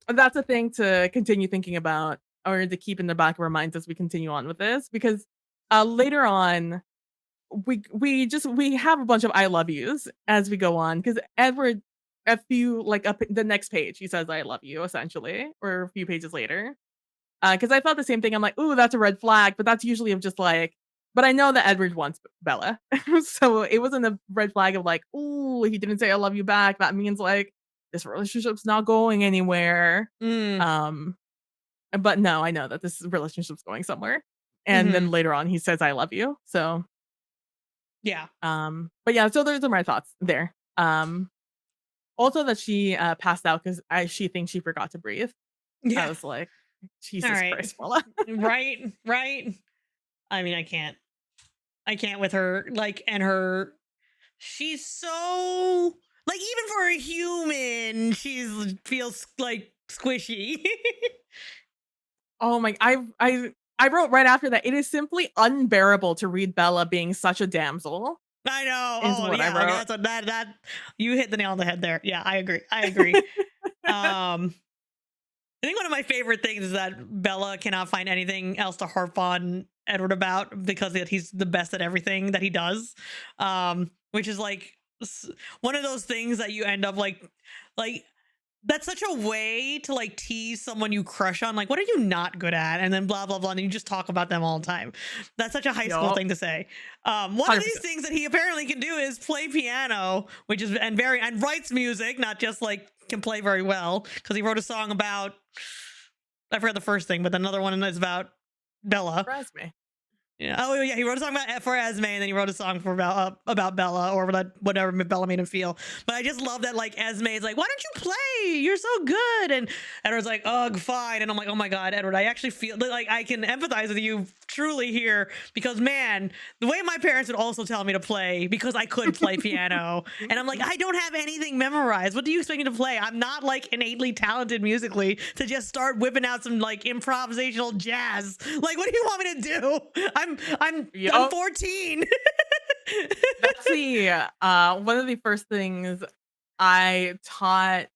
that's a thing to continue thinking about or to keep in the back of our minds as we continue on with this because later on we have a bunch of I love yous as we go on because Edward a few like up the next page he says I love you essentially or a few pages later because I thought the same thing. I'm like, ooh, that's a red flag, but that's usually of just like, but I know that Edward wants Bella, so it wasn't a red flag of like, ooh, he didn't say I love you back. That means like this relationship's not going anywhere. Mm. Um, but no, I know that this relationship's going somewhere. And Mm-hmm. then later on, he says I love you. So, Yeah. but yeah, so those are my thoughts there. Also that she passed out because she thinks she forgot to breathe. I Yeah. was like, All Jesus right. Christ, Paula. Right. Right. I mean, I can't with her. Like, and her, she's so like even for a human, she's feels like squishy. Oh my, I wrote right after that. It is simply unbearable to read Bella being such a damsel. I know. Is Oh what I yeah. Okay, wrote. that's what that you hit the nail on the head there. Yeah, I agree. I agree. I think one of my favorite things is that Bella cannot find anything else to harp on Edward about because he's the best at everything that he does. Which is like one of those things that you end up like that's such a way to like tease someone you crush on. Like, what are you not good at? And then blah blah blah. And you just talk about them all the time. That's such a high school Yup. thing to say. One of these 100%. things that he apparently can do is play piano, which is and writes music, not just like can play very well. Because he wrote a song about I forgot the first thing, but another one is about Bella. Surprised me. Yeah. Oh yeah, he wrote a song for Esme, and then he wrote a song for about Bella or whatever Bella made him feel. But I just love that like Esme is like, "Why don't you play? You're so good." And Edward's like, "Ugh, fine." And I'm like, "Oh my god, Edward, I actually feel like I can empathize with you truly here because man, the way my parents would also tell me to play because I could play piano, and I'm like, I don't have anything memorized. What do you expect me to play? I'm not like innately talented musically to just start whipping out some like improvisational jazz. Like, what do you want me to do? I'm 14. That's the one of the first things I taught.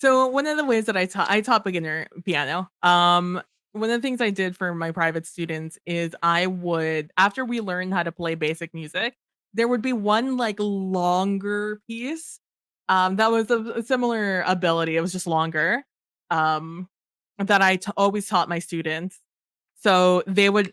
So one of the ways that I taught beginner piano. One of the things I did for my private students is I would, after we learned how to play basic music, there would be one like longer piece that was of a similar ability. It was just longer. Um that always taught my students. So they would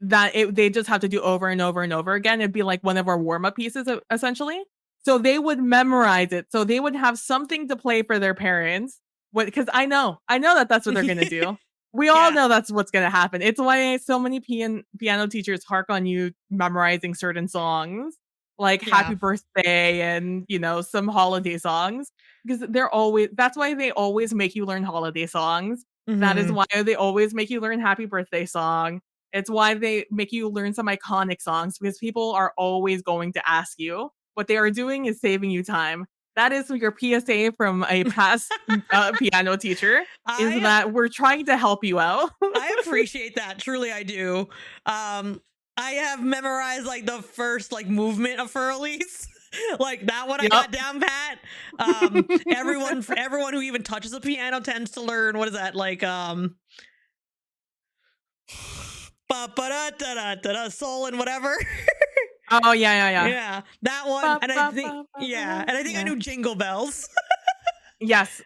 they just have to do over and over and over again. It'd be like one of our warm-up pieces essentially. So they would memorize it. So they would have something to play for their parents. Because I know that that's what they're gonna do. We all Yeah. know that's what's gonna happen. It's why so many piano teachers hark on you memorizing certain songs, like Yeah. Happy Birthday and some holiday songs. Because that's why they always make you learn holiday songs. That is Mhm. why they always make you learn Happy Birthday song. It's why they make you learn some iconic songs because people are always going to ask you. What they are doing is saving you time. That is your PSA from a past piano teacher, is I that we're trying to help you out. I appreciate that. Truly, I do. I have memorized like the first like movement of Furley's. Like that one I Yep. got down pat. Everyone who even touches a piano tends to learn what is that like ba ba da da da da da soul and whatever. Oh, yeah, yeah, yeah. Yeah, that one. Ba, And I ba, think ba, ba, yeah, ba. and I think I Yeah. knew Jingle Bells. Yes.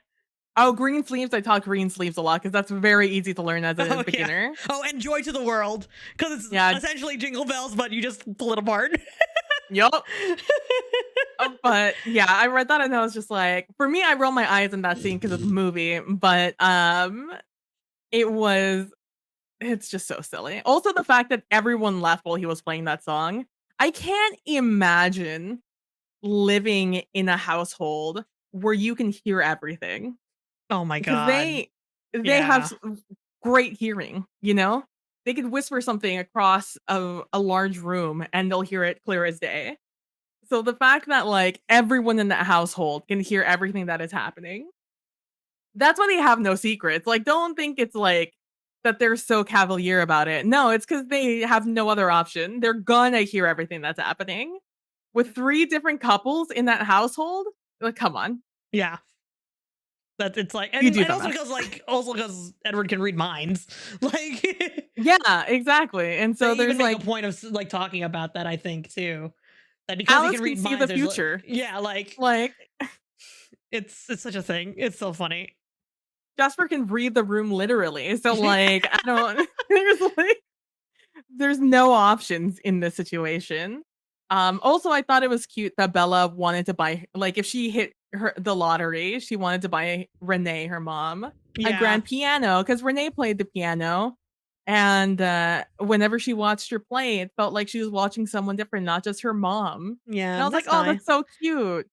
Oh, green sleeves, I taught green sleeves a lot because that's very easy to learn as a Oh yeah. beginner. Oh, and Joy to the World because it's Yeah. essentially Jingle Bells, but you just pull it apart. Yup. But yeah, I read that and I was just like, for me, I roll my eyes in that scene because of the movie, but it was it's just so silly. Also, the fact that everyone left while he was playing that song. I can't imagine living in a household where you can hear everything Oh my because god. they have Yeah. great hearing, you know? They could whisper something across a large room and they'll hear it clear as day. So the fact that like everyone in that household can hear everything that is happening, that's why they have no secrets. Like, don't think it's like that they're so cavalier about it. No, it's because they have no other option. They're gonna hear everything that's happening. With 3 different couples in that household, like, come on. Yeah. That it's like You do and the also math. because Edward can read minds. Like Yeah, exactly. And so they even there's make a like point of like talking about that, I think, too. That because he Alice can can read see the minds, there's future. yeah, like Like it's such a thing. It's so funny. Jasper can read the room literally. So like I don't there's no options in this situation. Also, I thought it was cute that Bella wanted to buy like, if she hit the lottery, she wanted to buy Renee, her mom, a Yeah. grand piano because Renee played the piano, and, whenever she watched her play, it felt like she was watching someone different, not just her mom, and Yeah, I was like, that's "Oh, nice. that's so cute."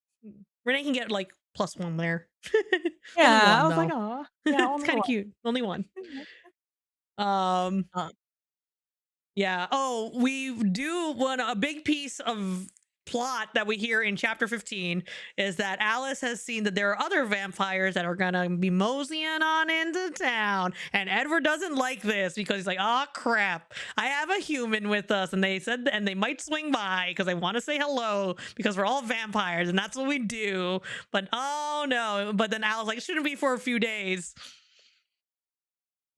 Renee can get like +1 there. Only Yeah, I one was like, though. "Aw, yeah, It's only kind of one." cute. Only one. Um Uh, Yeah. Oh, we do one a big piece of plot that we hear in chapter 15 is that Alice has seen that there are other vampires that are gonna be moseying on into town. And Edward doesn't like this because he's like, oh crap, I have a human with us, and they said and they might swing by because I want to say hello because we're all vampires and that's what we do. But oh no. But then Alice like, it shouldn't be for a few days.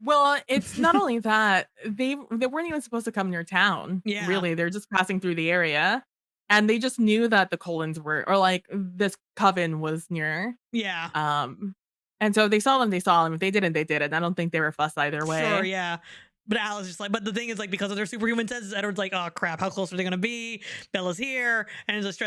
well, it's not only that, they weren't even supposed to come near town, Yeah. really, they're just passing through the area, and they just knew that the Cullens were or, like, this coven was near, Yeah. um, and so they saw them, if they didn't, they didn't, I don't think they were fussed either Sure, way. yeah. But Alice just like, but the thing is, like, because of their superhuman senses, Edward's like, oh crap, how close are they gonna be? Bella's here, and it's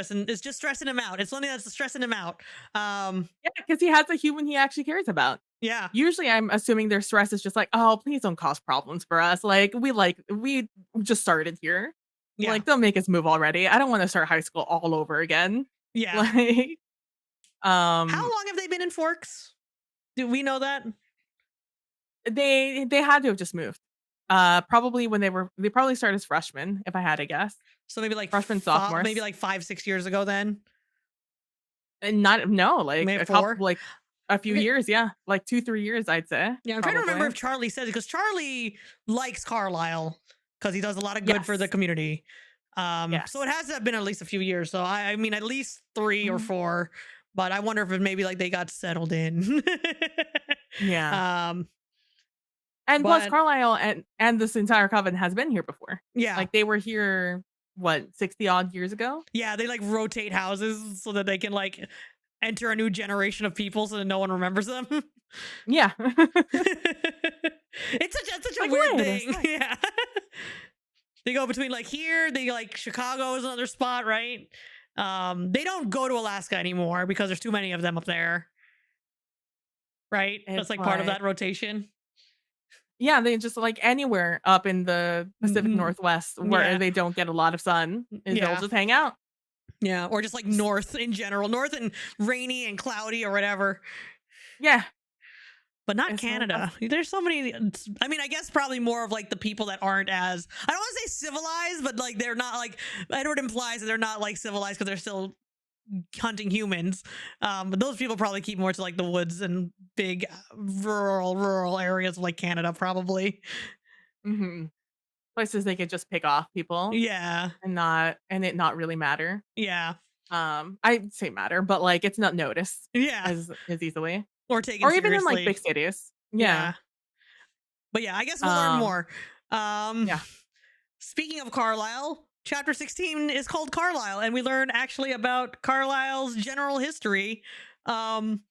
just stressing him out. It's something that's stressing him out. Um, Yeah, because he has a human he actually cares about. Yeah. Usually I'm assuming their stress is just like, oh, please don't cause problems for us. We just started here. Yeah. Like, don't make us move already. I don't want to start high school all over again. Yeah. Like, How um, long have they been in Forks? Do we know that? they had to have just moved. Probably when they probably started as freshmen, if I had to guess. So maybe like Freshmen, maybe sophomores. like 5, 6 years ago then. And not no, like Maybe a couple 4. like a few Okay. years, yeah. Like 2, 3 years, I'd say. Yeah, I'm trying to remember Probably. if Charlie says it because Charlie likes Carlisle because he does a lot of good for the Yes. community. So it Yes. has to have been at least a few years. So I mean, at least 3 or 4. But I wonder if it maybe like they got settled in. Yeah. um, And plus but Carlisle and this entire coven has been here before. yeah, Like they were here what, 60 odd years ago? yeah, they like rotate houses so that they can like enter a new generation of people so that no one remembers them. Yeah. It's such a Like, weird wait a thing. sec. Yeah. They go between like here, they like Chicago is another spot, right? They don't go to Alaska anymore because there's too many of them up there. Right? That's It's like part of like that rotation. yeah, they just like anywhere up in the Pacific Mhm. Northwest where Yeah. they don't get a lot of sun, is they'll Yeah. just hang out. Yeah. Or just like north in general, north and rainy and cloudy or whatever. Yeah. But not It's so Canada. There's so many. I mean, I guess probably more of like the people that aren't as, I don't want to say civilized, but like they're not like, Edward implies that they're not like civilized because they're still hunting humans. But those people probably keep more to like the woods and big rural areas of like Canada, probably. Mhm. Places they could just pick off people Yeah. and it not really matter. Yeah. I'd say matter, but like it's not noticed Yeah. as easily. Or taken Or even in like big seriously. cities. Yeah. Yeah. But yeah, I guess we'll learn Um, more. Um, yeah. Speaking of Carlisle, chapter 16 is called Carlisle, and we learn actually about Carlisle's general history. Um,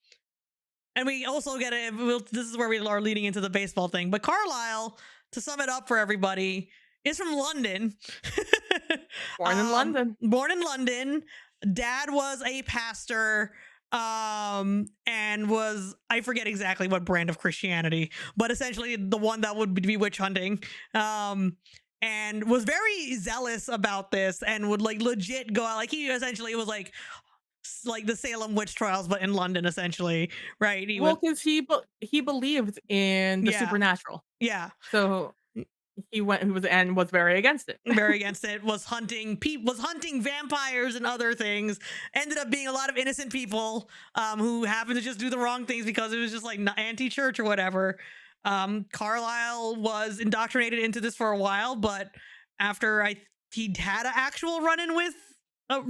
and we also get it. This is where we are leading into the baseball thing. But Carlisle, to sum it up for everybody, is from London. Born in London. Born in London. Dad was a pastor. And was, I forget exactly what brand of Christianity, but essentially the one that would be witch hunting. And was very zealous about this and would like legit go out, like he essentially was like the Salem witch trials, but in London, essentially, right? Well, because he believed in the Yeah. supernatural, Yeah, so he was very against it. very against it. Was hunting vampires and other things. Ended up being a lot of innocent people who happened to just do the wrong things because it was just like anti-church or whatever. Carlisle was indoctrinated into this for a while, but after he had an actual run-in with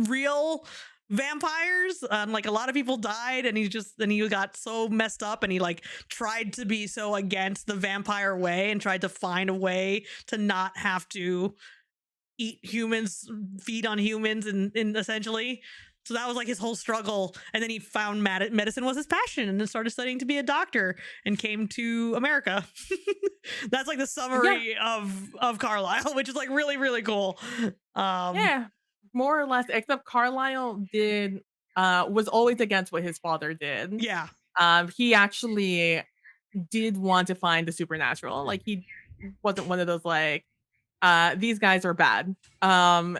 real vampires, like a lot of people died, and he got so messed up, and he like tried to be so against the vampire way and tried to find a way to not have to eat humans, feed on humans, and essentially. So that was like his whole struggle. And then he found medicine was his passion and then started studying to be a doctor and came to America. That's like the summary of Carlisle, which is like really, really cool. Yeah, more or less. Except Carlisle was always against what his father did. Yeah. He actually did want to find the supernatural. Like he wasn't one of those like, these guys are bad.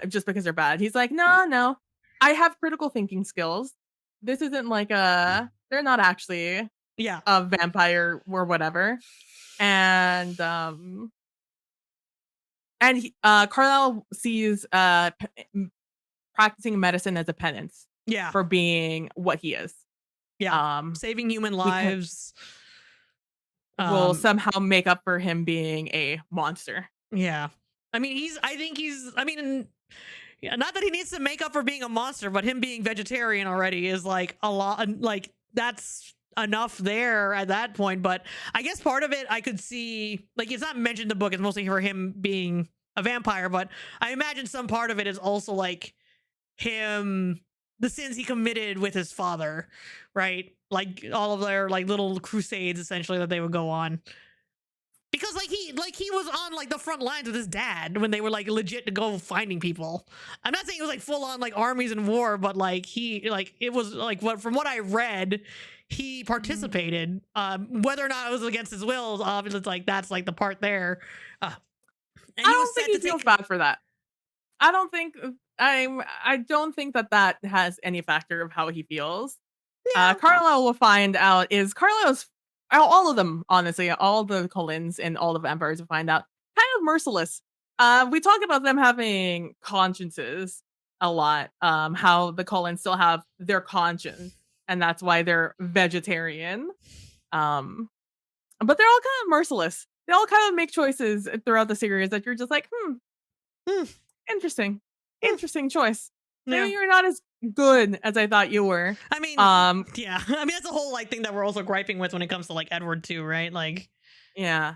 Just because they're bad. He's like, no. I have critical thinking skills. This isn't like they're not actually Yeah. a vampire or whatever. And Carlisle sees practicing medicine as a penance Yeah. for being what he is. Yeah. Saving human lives. Will somehow make up for him being a monster. Yeah. I mean, not that he needs to make up for being a monster, but him being vegetarian already is like a lot, like that's enough there at that point. But I guess part of it I could see, like it's not mentioned in the book, it's mostly for him being a vampire, but I imagine some part of it is also like the sins he committed with his father, right? Like all of their like little crusades essentially that they would go on. Because he was on like the front lines with his dad when they were like legit to go finding people. I'm not saying it was like full on like armies and war, but like it was like from what I read, he participated. Whether or not it was against his will, obviously, it's like that's like the part there. And I he was don't think set he to feels take. bad for that. I don't think I don't think that has any factor of how he feels. Yeah, Carlisle will find out is Carlisle's all of them, honestly, all the Cullens and all the vampires will find out kind of merciless. We talk about them having consciences a lot. How the Cullens still have their conscience, and that's why they're vegetarian. Um, but they're all kind of merciless. They all kind of make choices throughout the series that you're just like, Hmm. interesting, Hmm. interesting choice. Maybe Yeah. you're not as good as I thought you were. I mean, yeah. I mean, that's a whole like thing that we're also griping with when it comes to like Edward too, right? Like, Yeah.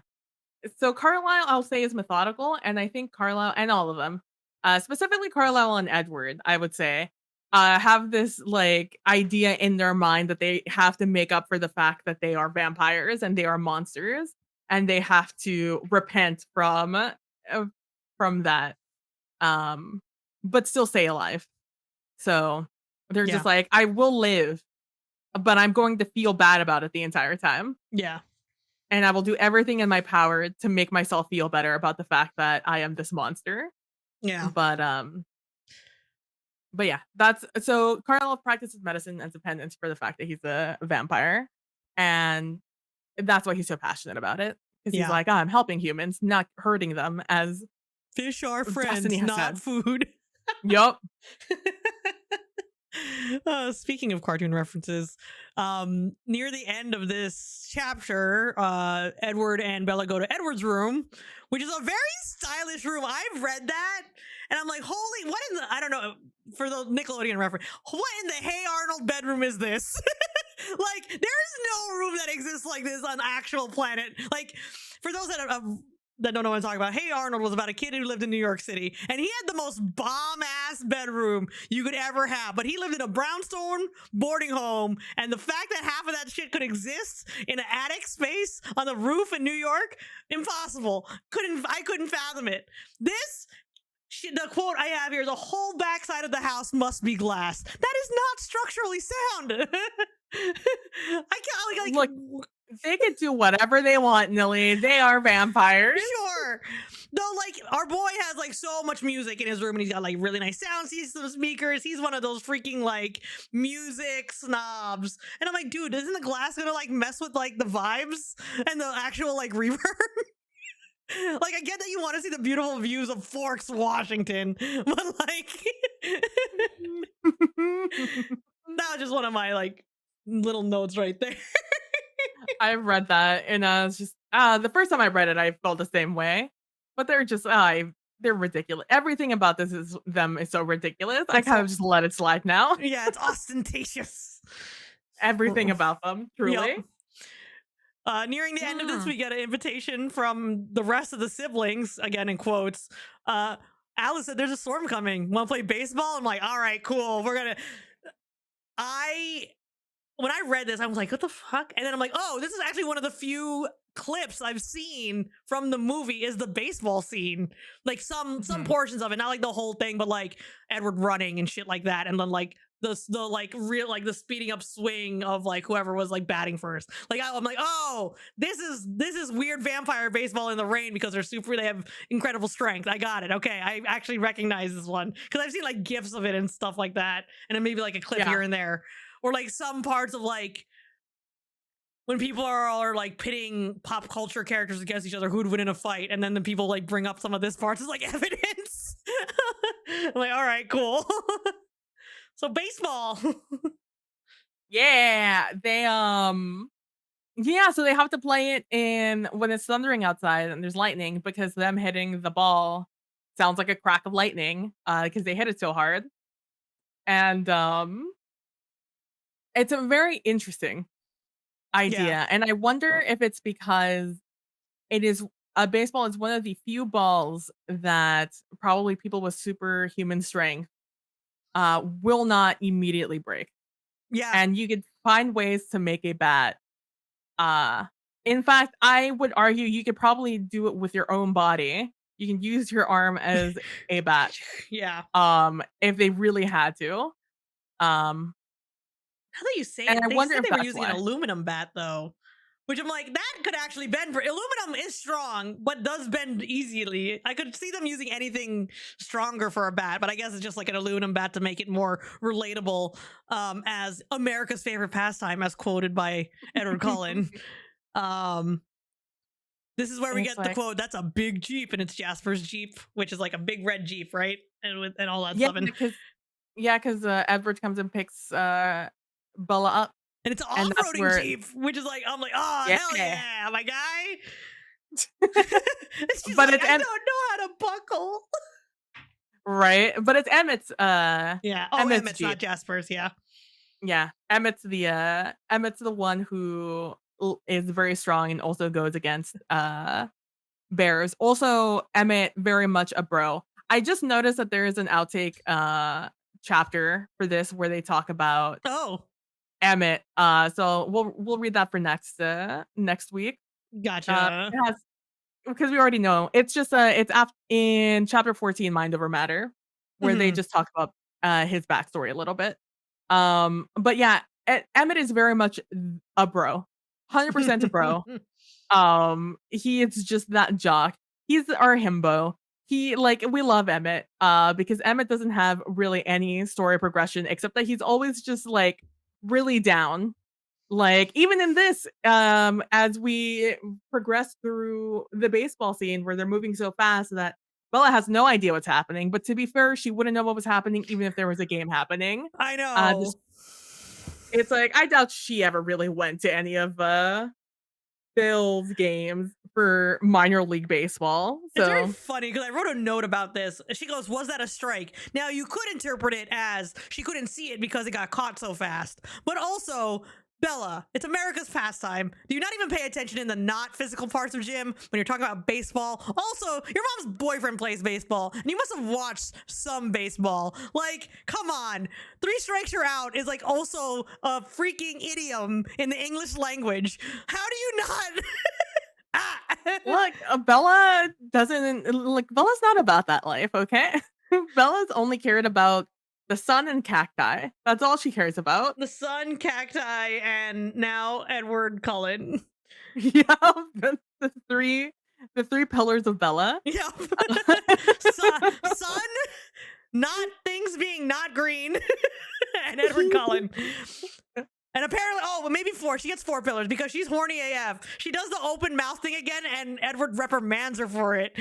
So Carlisle, I'll say, is methodical, and I think Carlisle and all of them, specifically Carlisle and Edward, I would say, have this like idea in their mind that they have to make up for the fact that they are vampires and they are monsters, and they have to repent from that, um, but still stay alive. So they're yeah, just like, I will live, but I'm going to feel bad about it the entire time. yeah, And I will do everything in my power to make myself feel better about the fact that I am this monster. yeah, But yeah, that's so Carlisle practices medicine as a penance for the fact that he's a vampire. And that's why he's so passionate about it. Because he's yeah. like, oh, I'm helping humans, not hurting them, as Fish are Destiny friends, has not said. food. Yup. Speaking of cartoon references, near the end of this chapter, Edward and Bella go to Edward's room, which is a very stylish room. I've read that, and I'm like, holy, what in the, I don't know, for the Nickelodeon reference, what in the Hey Arnold bedroom is this? Like, there is no room that exists like this on actual planet. Like, for those that don't know what I'm talking about, Hey Arnold was about a kid who lived in New York City, and he had the most bomb ass bedroom you could ever have. But he lived in a brownstone boarding home, and the fact that half of that shit could exist in an attic space on the roof in New York, impossible. I couldn't fathom it. This shit, the quote I have here: the whole backside of the house must be glass. That is not structurally sound. I can't Look, they could do whatever they want, Knilly. They are vampires. Sure. Though, like, our boy has like so much music in his room, and he's got like really nice sound system speakers. He's one of those freaking like music snobs. And I'm like, dude, isn't the glass gonna like mess with like the vibes and the actual like reverb? Like, I get that you want to see the beautiful views of Forks, Washington, but like that was just one of my like little notes right there. I've read that, and it's just the first time I read it, I felt the same way. But they're just they're ridiculous. Everything about this is so ridiculous. I kind of just let it slide now. Yeah, it's ostentatious. Everything about them, truly. Yep. Nearing the end of this, we get an invitation from the rest of the siblings, again in quotes. Alice said, "There's a storm coming. Want to play baseball?" I'm like, "All right, cool. We're gonna." When I read this, I was like, "What the fuck?" And then I'm like, "Oh, this is actually one of the few clips I've seen from the movie is the baseball scene. Like some portions of it, not like the whole thing, but like Edward running and shit like that, and then like." The like real like the speeding up swing of like whoever was like batting first. Like I'm like, oh, this is weird vampire baseball in the rain because they have incredible strength. I got it. Okay, I actually recognize this one because I've seen like gifs of it and stuff like that, and then maybe like a clip here and there, or like some parts of like when people are like pitting pop culture characters against each other, who'd win in a fight, and then the people like bring up some of this parts as like evidence. I'm like, all right, cool. So baseball. Yeah, they so they have to play it in when it's thundering outside and there's lightning because them hitting the ball sounds like a crack of lightning because they hit it so hard. And it's a very interesting idea. Yeah. And I wonder if it's because it is baseball is one of the few balls that probably people with superhuman strength will not immediately break. Yeah. And you could find ways to make a bat. In fact, I would argue you could probably do it with your own body. You can use your arm as a bat. Yeah. If they really had to. How do you say And it? I They wonder said if they were that's using an why. aluminum bat though, which I'm like, that could actually bend. For aluminum is strong, but does bend easily. I could see them using anything stronger for a bat, but I guess it's just like an aluminum bat to make it more relatable, as America's favorite pastime, as quoted by Edward Cullen. Um, this is where we It's get the like, quote, "That's a big Jeep," and it's Jasper's Jeep, which is like a big red Jeep, right? And all that yeah, stuff. And because Edward comes and picks Bella up, And it's an and that's off-roading where Jeep, which is like, I'm like, oh, hell yeah. yeah, my guy. And she's But like, it's I don't know how to buckle. right, but it's Emmett's Yeah. Oh, Emmett's Emmett's, not Jeep. Jasper's. Yeah. Yeah, Emmett's the one who is very strong and also goes against bears. Also, Emmett very much a bro. I just noticed that there is an outtake chapter for this where they talk about Oh, Emmett. So we'll read that for next week. gotcha. It has because we already know. It's just it's in chapter 14, Mind Over Matter, where they Mhm. just talk about his backstory a little bit. But yeah, Emmett is very much a bro. 100% a bro. He is just that jock. He's our himbo. He like we love Emmett because Emmett doesn't have really any story progression except that he's always just like really down. Like even in this as we progress through the baseball scene where they're moving so fast that Bella has no idea what's happening, but to be fair, she wouldn't know what was happening even if there was a game happening. I Just know. it's like I doubt she ever really went to any of Bill's games for minor league baseball. It's very So funny because I wrote a note about this. She goes, "Was that a strike?" Now you could interpret it as she couldn't see it because it got caught so fast, but also, Bella, it's America's pastime. Do you not even pay attention in the not physical parts of gym when you're talking about baseball? Also, your mom's boyfriend plays baseball, and you must have watched some baseball. Like, come on. 3 strikes you're out is like also a freaking idiom in the English language. How do you not? Ah. look, Bella doesn't like Bella's not about that life, okay? Bella's only cared about the sun and cacti. That's all she cares about. The sun, cacti, and now Edward Cullen. Yeah, the three pillars of Bella. Yep. Sun, not things being not green, and Edward Cullen. And apparently, oh, well, maybe 4. She gets 4 pillars because she's horny AF. She does the open mouth thing again, and Edward reprimands her for it.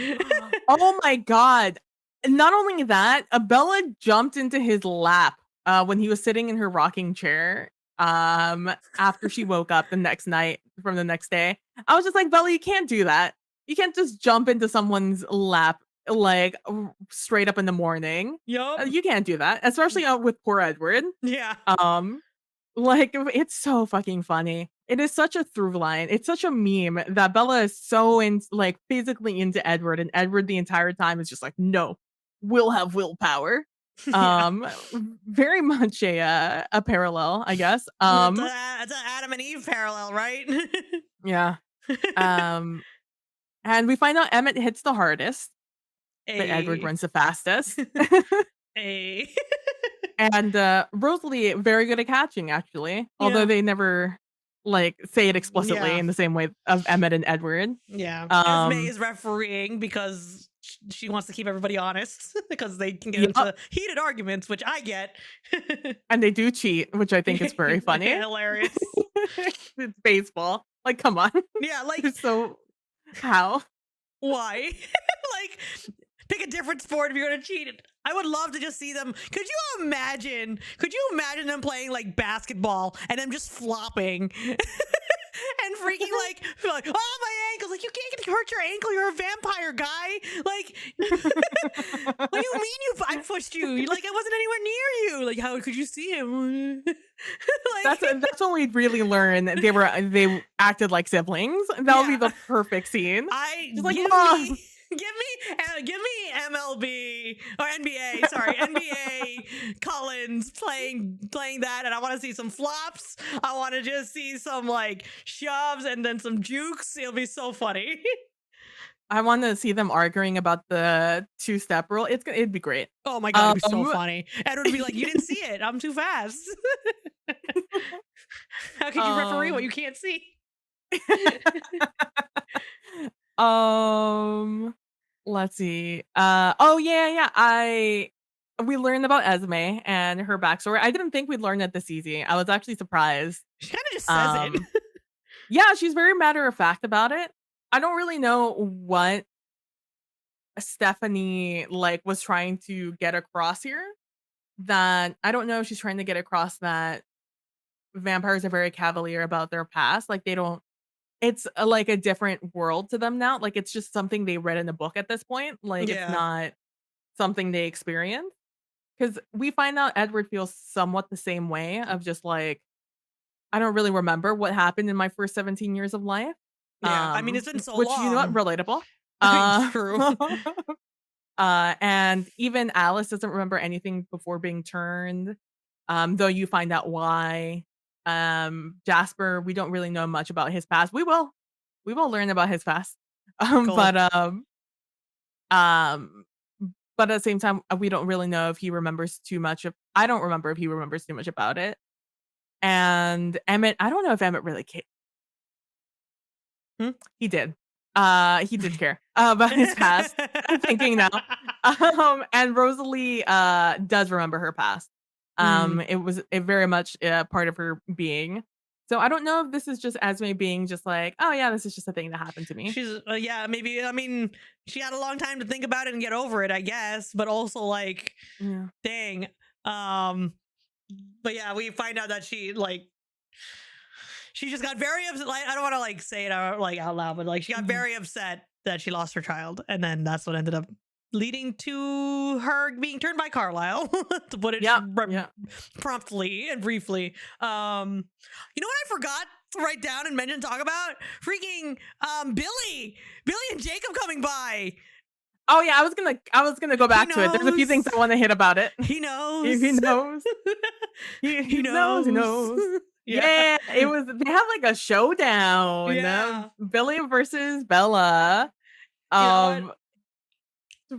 Oh my god. Not only that, Bella jumped into his lap when he was sitting in her rocking chair after she woke up the next night from the next day. I was just like, Bella, you can't do that. You can't just jump into someone's lap like straight up in the morning. Yup. You can't do that, especially with poor Edward. Yeah. Like it's so fucking funny. It is such a through line. It's such a meme that Bella is so like physically into Edward, and Edward the entire time is just like, no, we'll have willpower. Yeah. Very much a parallel, I guess. It's an Adam and Eve parallel, right? Yeah. And we find out Emmett hits the hardest, but Edward runs the fastest. A. And Rosalie very good at catching, actually. Although Yeah. they never like say it explicitly Yeah. in the same way of Emmett and Edward. Yeah. Um, Esme is refereeing because she wants to keep everybody honest because they can get Yup. into heated arguments, which I get. And they do cheat, which I think is very funny. Hilarious. It's baseball. Like, come on. Yeah, like, So how? why? Like, pick a different sport if you're gonna cheat. I would love to just see them. Could you imagine them playing like basketball and them just flopping and freaking like, oh, my ankles. Like, you can't hurt your ankle. You're a vampire, guy. Like, what do you mean I pushed you? Like, I wasn't anywhere near you. Like, how could you see him? Like, That's when we really learn that they acted like siblings. That would be the perfect scene. Just like, Mom. give me MLB or NBA, sorry, NBA Cullens playing that, and I want to see some flops. I want to just see some like shoves and then some jukes. It'll be so funny. I want to see them arguing about the 2-step rule. It'd be great. Oh my god, it'd be so funny. Edward would be like, "You didn't see it. I'm too fast." How could you referee what Um, you can't see? um, let's see. Oh yeah, yeah. We learned about Esme and her backstory. I didn't think we'd learn it this easy. I was actually surprised. She kind of just says it. Um, yeah, she's very matter of fact about it. I don't really know what Stephanie like was trying to get across here. That I don't know if she's trying to get across that vampires are very cavalier about their past. Like they don't it's like a different world to them now. Like it's just something they read in a book at this point. Like it's Yeah. not something they experience. Because we find out Edward feels somewhat the same way of just like, I don't really remember what happened in my first 17 years of life. Yeah. I mean, it's been so Which you know what, long. relatable. I mean, Uh true. and even Alice doesn't remember anything before being turned. Though you find out why. Jasper, we don't really know much about his past. We will. We will learn about his past. Um, Cool. but um, um, but at the same time, we don't really know if he remembers too much of. I don't remember if he remembers too much about it. And Emmett, I don't know if Emmett really cared. Hmm? He did. He did care about his past. I'm thinking now. And Rosalie does remember her past. Mm. It was very much part of her being. So I don't know if this is just Esme being just like, oh yeah, this is just a thing that happened to me. She's yeah, maybe. I mean, she had a long time to think about it and get over it, I guess. But also, like, Yeah. dang. But yeah, we find out that she just got very upset. Like, I don't want to like say it out loud, but like she got Mhm. very upset that she lost her child, and then that's what ended up leading to her being turned by Carlisle, to put it Yeah. Yeah. promptly and briefly. You know what I forgot to write down and mention, talk about? Freaking Billy and Jacob coming by. Oh yeah, I was gonna go back to it. There's a few knows. thing I want to hit about it. He knows. He knows. He knows. He knows. Yeah, it was. They have like a showdown. Yeah. Billy versus Bella. You know what?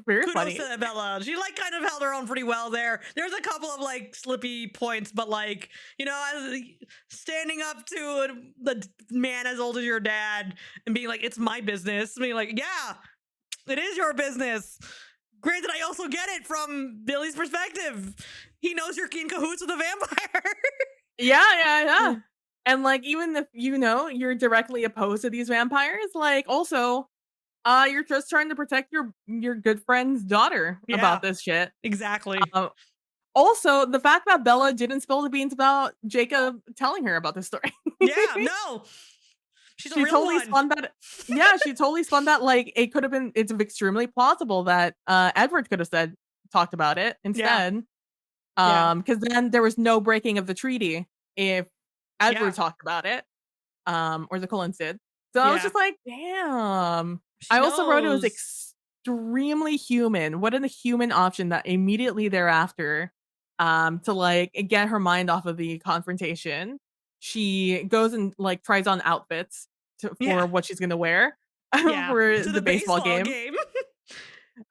Very Kudos funny. to Bella. She like kind of held her own pretty well there. There's a couple of like slippy points, but like, you know, as standing up to the man as old as your dad and being like, it's my business. I mean, like, yeah, it is your business. Granted, I also get it from Billy's perspective. He knows you're in cahoots with a vampire. Yeah. And like, even if you know you're directly opposed to these vampires, like also, you're just trying to protect your good friend's daughter about this shit. Exactly. Also, the fact that Bella didn't spill the beans about Jacob telling her about this story. Yeah, no. She's a She real totally one. spun that. Yeah, she totally spun that. Like it could have been. It's extremely plausible that Edward could have talked about it instead. Because then there was no breaking of the treaty if Edward talked about it, or the Cullens did. So I was just like, damn. I also wrote it was extremely human. What a human option that immediately thereafter, to like get her mind off of the confrontation, she goes and like tries on outfits for what she's gonna wear for to the baseball game.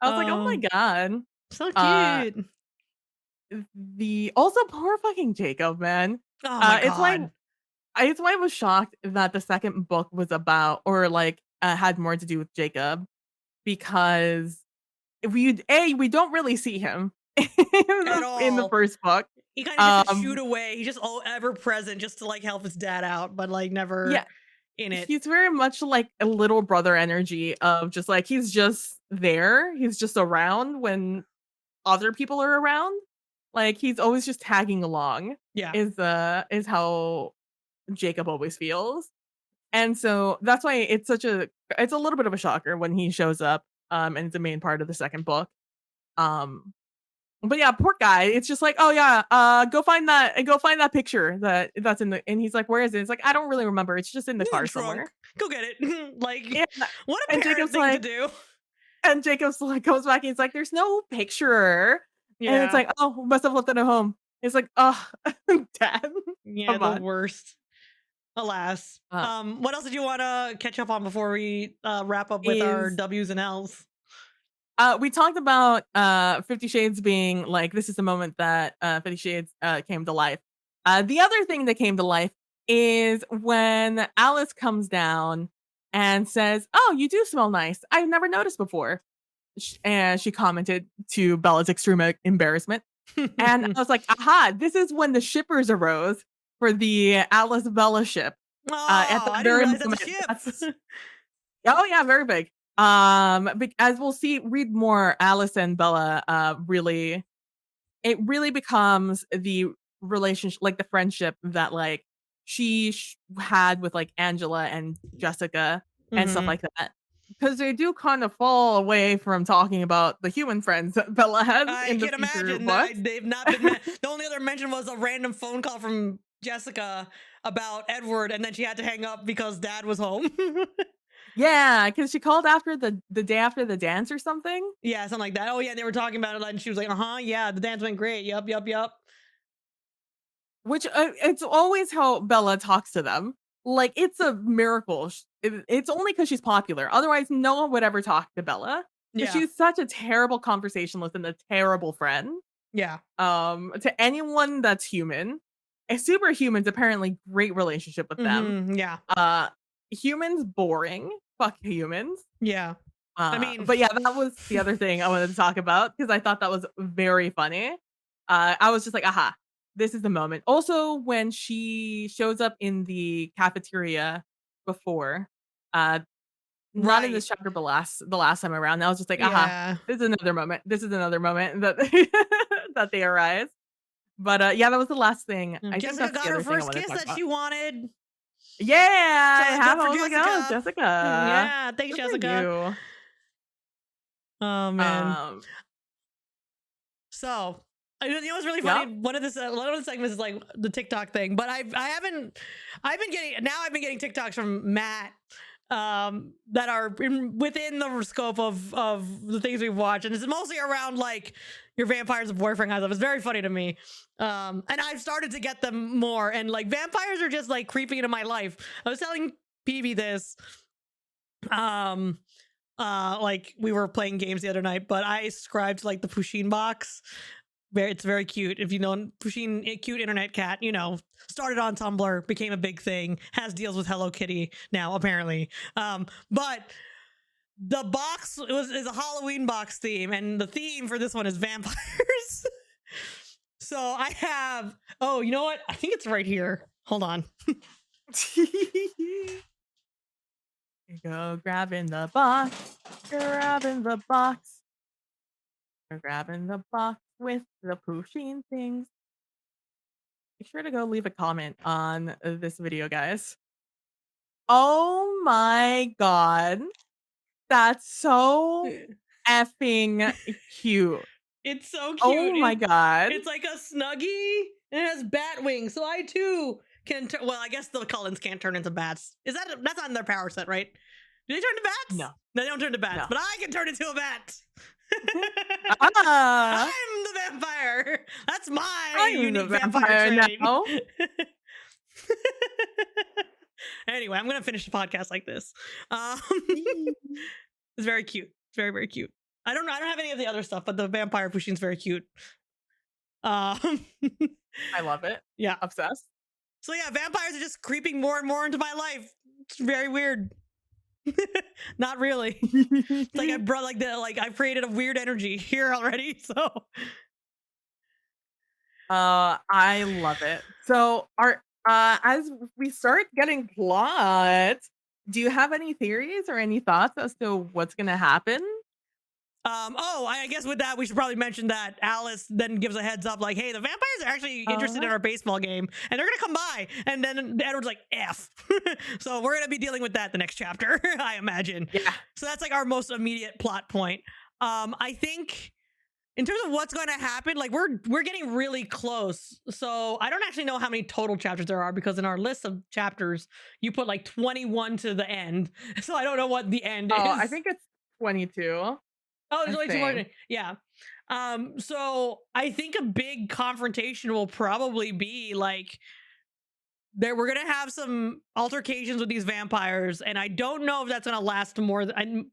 I was like, oh my god, so cute. The also poor fucking Jacob, man. Oh my It's god. it's why I was shocked that the second book was about or like had more to do with Jacob because we don't really see him in the first book. He kind of just shoot away. He's just ever present just to like help his dad out, but like never in it. He's very much like a little brother energy of just like he's just there. He's just around when other people are around. Like he's always just tagging along. Yeah. Is how Jacob always feels. And so that's why it's a little bit of a shocker when he shows up and it's the main part of the second book. But yeah, poor guy. It's just like, oh yeah, go find that picture that's in the, and he's like, where is it? It's like, I don't really remember. It's just in the car somewhere. Go get it. Like, what a and parent Jacob's thing like, to do. And Jacob's like goes back and he's like, there's no picture. Yeah. And it's like, oh, must have left it at home. It's like, oh, dad. Yeah, the worst. Alas. What else did you want to catch up on before we wrap up with our W's and L's? We talked about 50 Shades being like, this is the moment that 50 Shades came to life. The other thing that came to life is when Alice comes down and says, "Oh, you do smell nice. I've never noticed before." And she commented to Bella's extreme embarrassment. And I was like, aha, this is when the shippers arose for the Alice Bella ship. Oh, At that I didn't very realize moment. that's a ship. Oh yeah, very big. As we'll see, read more, Alice and Bella it really becomes the relationship, like the friendship that like she had with like Angela and Jessica and stuff like that. Because they do kind of fall away from talking about the human friends that Bella has I in the can future imagine books. that they've not been. The only other mention was a random phone call from Jessica about Edward, and then she had to hang up because Dad was home. Yeah, because she called after the day after the dance or something. Yeah, something like that. Oh yeah, they were talking about it, and she was like, yeah, the dance went great. Yup, yup, yup." Which it's always how Bella talks to them. Like it's a miracle. It's only because she's popular. Otherwise, no one would ever talk to Bella. Yeah, She's such a terrible conversationalist and a terrible friend. yeah. To anyone that's human. Superhumans apparently great relationship with them. Yeah, Humans boring. Fuck humans. yeah. I mean, but yeah, that was the other thing I wanted to talk about because I thought that was very funny. I was just like, aha, this is the moment. Also, when she shows up in the cafeteria before, not in this chapter, but the last time around, I was just like, aha, yeah. this is another moment. This is another moment that that they arise. But yeah, that was the last thing. I think Jessica that's got the her other thing I first wanted to kiss talk that about. she wanted. Yeah, I So have. good I for was like, oh, Jessica. Jessica. Yeah, thanks, Good for Jessica. you. Oh man. So you know what's really funny? Yep. One of the segments is like the TikTok thing, but I've been getting TikToks from Matt that are within the scope of the things we've watched, and it's mostly around like your vampires and boyfriend kind of stuff. It's very funny to me, and I've started to get them more, and like vampires are just like creeping into my life. I was telling PB this like we were playing games the other night, but I subscribed to like the Pusheen box. It's very cute. If you know Pusheen, cute internet cat, started on Tumblr, became a big thing, has deals with Hello Kitty now apparently. But the box is a Halloween box theme, and the theme for this one is vampires. So I have, oh, you know what? I think it's right here. Hold on. Go grabbing the box, grabbing the box, grabbing the box with the Pusheen things. Make sure to go leave a comment on this video, guys. Oh my god. That's so effing cute. It's so cute. Oh my god. It's like a Snuggie and it has bat wings. So I too can well, I guess the Cullens can't turn into bats. That's not in their power set, right? Do they turn to bats? No. They don't turn to bats, No. but I can turn into a bat. I'm the vampire. That's my unique vampire trait. now. Anyway, I'm gonna finish the podcast like this. It's very cute. It's very, very cute. I don't have any of the other stuff, but the vampire Pusheen's very cute. I love it. Yeah. Obsessed. So yeah, vampires are just creeping more and more into my life. It's very weird. Not really. It's like I brought I've created a weird energy here already. So I love it. So as we start getting plot, do you have any theories or any thoughts as to what's gonna happen? I guess with that, we should probably mention that Alice then gives a heads up, like, hey, the vampires are actually interested in our baseball game, and they're gonna come by. And then Edward's like, F. So we're gonna be dealing with that the next chapter, I imagine. Yeah. So that's like our most immediate plot point. I think in terms of what's going to happen, like we're getting really close. So I don't actually know how many total chapters there are, because in our list of chapters, you put like 21 to the end. So I don't know what the end is. I think it's 22. Oh, there's only 2 more. Yeah. So I think a big confrontation will probably be like we're gonna have some altercations with these vampires, and I don't know if that's gonna last more than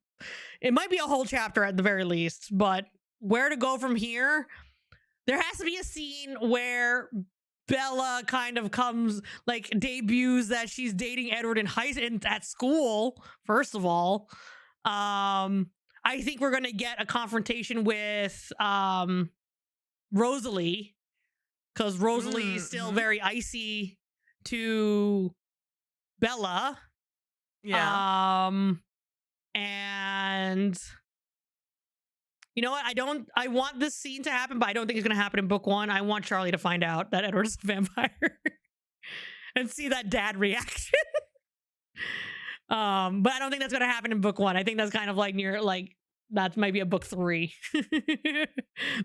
it might be a whole chapter at the very least, but where to go from here? There has to be a scene where Bella kind of debuts that she's dating Edward at school. First of all, I think we're gonna get a confrontation with Rosalie, because Rosalie is still very icy to Bella. Yeah. And you know what? I want this scene to happen, but I don't think it's going to happen in book 1. I want Charlie to find out that Edward is a vampire and see that dad reaction. But I don't think that's going to happen in book 1. I think that's kind of that might be a book 3.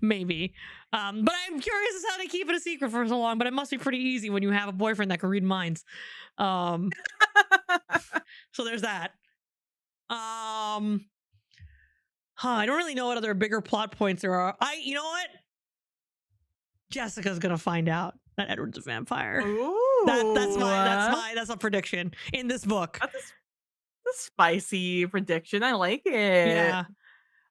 Maybe. But I'm curious as how they keep it a secret for so long, but it must be pretty easy when you have a boyfriend that can read minds. So there's that. I don't really know what other bigger plot points there are. You know what? Jessica's gonna find out that Edward's a vampire. Ooh, that's a prediction in this book. That's a spicy prediction. I like it. Yeah.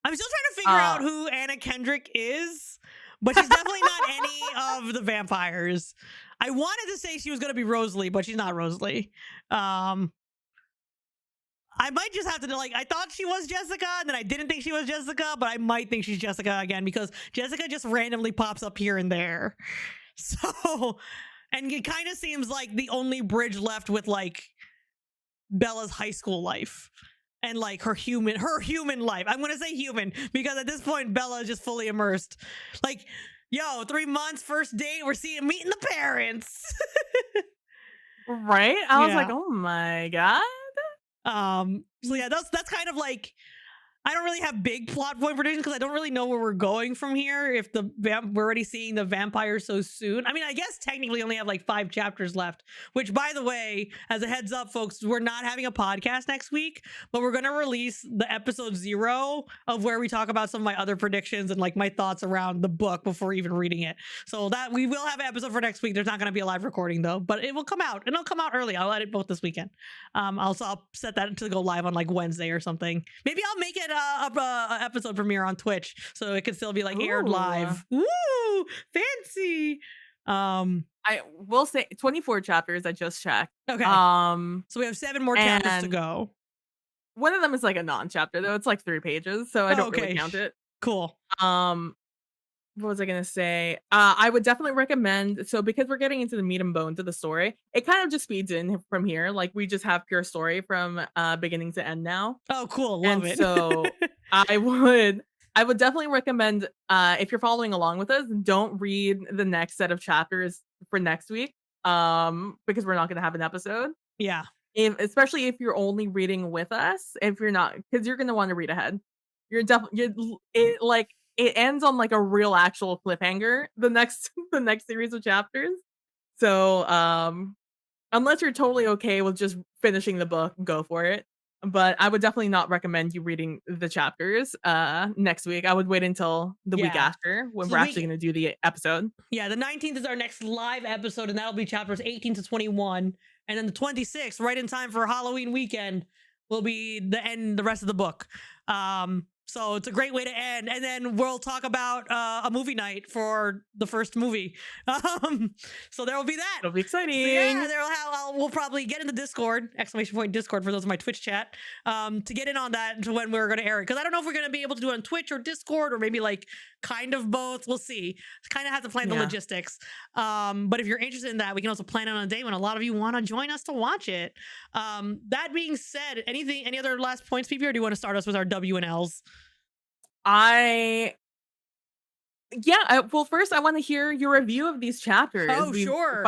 I'm still trying to figure out who Anna Kendrick is, but she's definitely not any of the vampires. I wanted to say she was gonna be Rosalie, but she's not Rosalie. I might just have to I thought she was Jessica, and then I didn't think she was Jessica, but I might think she's Jessica again, because Jessica just randomly pops up here and there. So, and it kind of seems like the only bridge left with Bella's high school life and her human life. I'm going to say human, because at this point, Bella is just fully immersed. 3 months, first date, we're meeting the parents. Right? I was like, oh my God. So yeah, that's kind of I don't really have big plot point predictions, because I don't really know where we're going from here. If we're already seeing the vampire so soon. I mean, I guess technically only have 5 chapters left, which, by the way, as a heads up, folks, we're not having a podcast next week, but we're going to release the episode 0 of where we talk about some of my other predictions and my thoughts around the book before even reading it. So that we will have an episode for next week. There's not going to be a live recording though, but it will come out, and it'll come out early. I'll edit both this weekend. I'll set that to go live on Wednesday or something. Maybe I'll make it a episode premiere on Twitch, so it can still be aired live. Woo, fancy. I will say 24 chapters. I just checked. Okay. So we have 7 more chapters to go. One of them is a non-chapter though. It's 3 pages, so I don't really count it. Cool. What was I gonna say? I would definitely recommend, so because we're getting into the meat and bones of the story, it kind of just speeds in from here. We just have pure story from beginning to end now. Oh, cool. Love it. So I would definitely recommend, if you're following along with us, don't read the next set of chapters for next week, because we're not gonna have an episode. Yeah. Especially if you're only reading with us, if you're not, because you're gonna want to read ahead. You're definitely it ends on a real actual cliffhanger, the next series of chapters. So unless you're totally okay with just finishing the book, go for it. But I would definitely not recommend you reading the chapters next week. I would wait until the week after, when we're actually going to do the episode. Yeah, the 19th is our next live episode, and that'll be chapters 18 to 21. And then the 26th, right in time for Halloween weekend, will be the rest of the book. So it's a great way to end. And then we'll talk about a movie night for the first movie. So there will be that. It'll be exciting. So yeah, we'll probably get in the Discord, !Discord for those in my Twitch chat, to get in on that to when we're going to air it. Because I don't know if we're going to be able to do it on Twitch or Discord, or maybe kind of both. We'll see. Kind of have to plan the logistics. But if you're interested in that, we can also plan it on a day when a lot of you want to join us to watch it. That being said, any other last points, PB, or do you want to start us with our W and L's? Well, first I want to hear your review of these chapters. Oh, sure.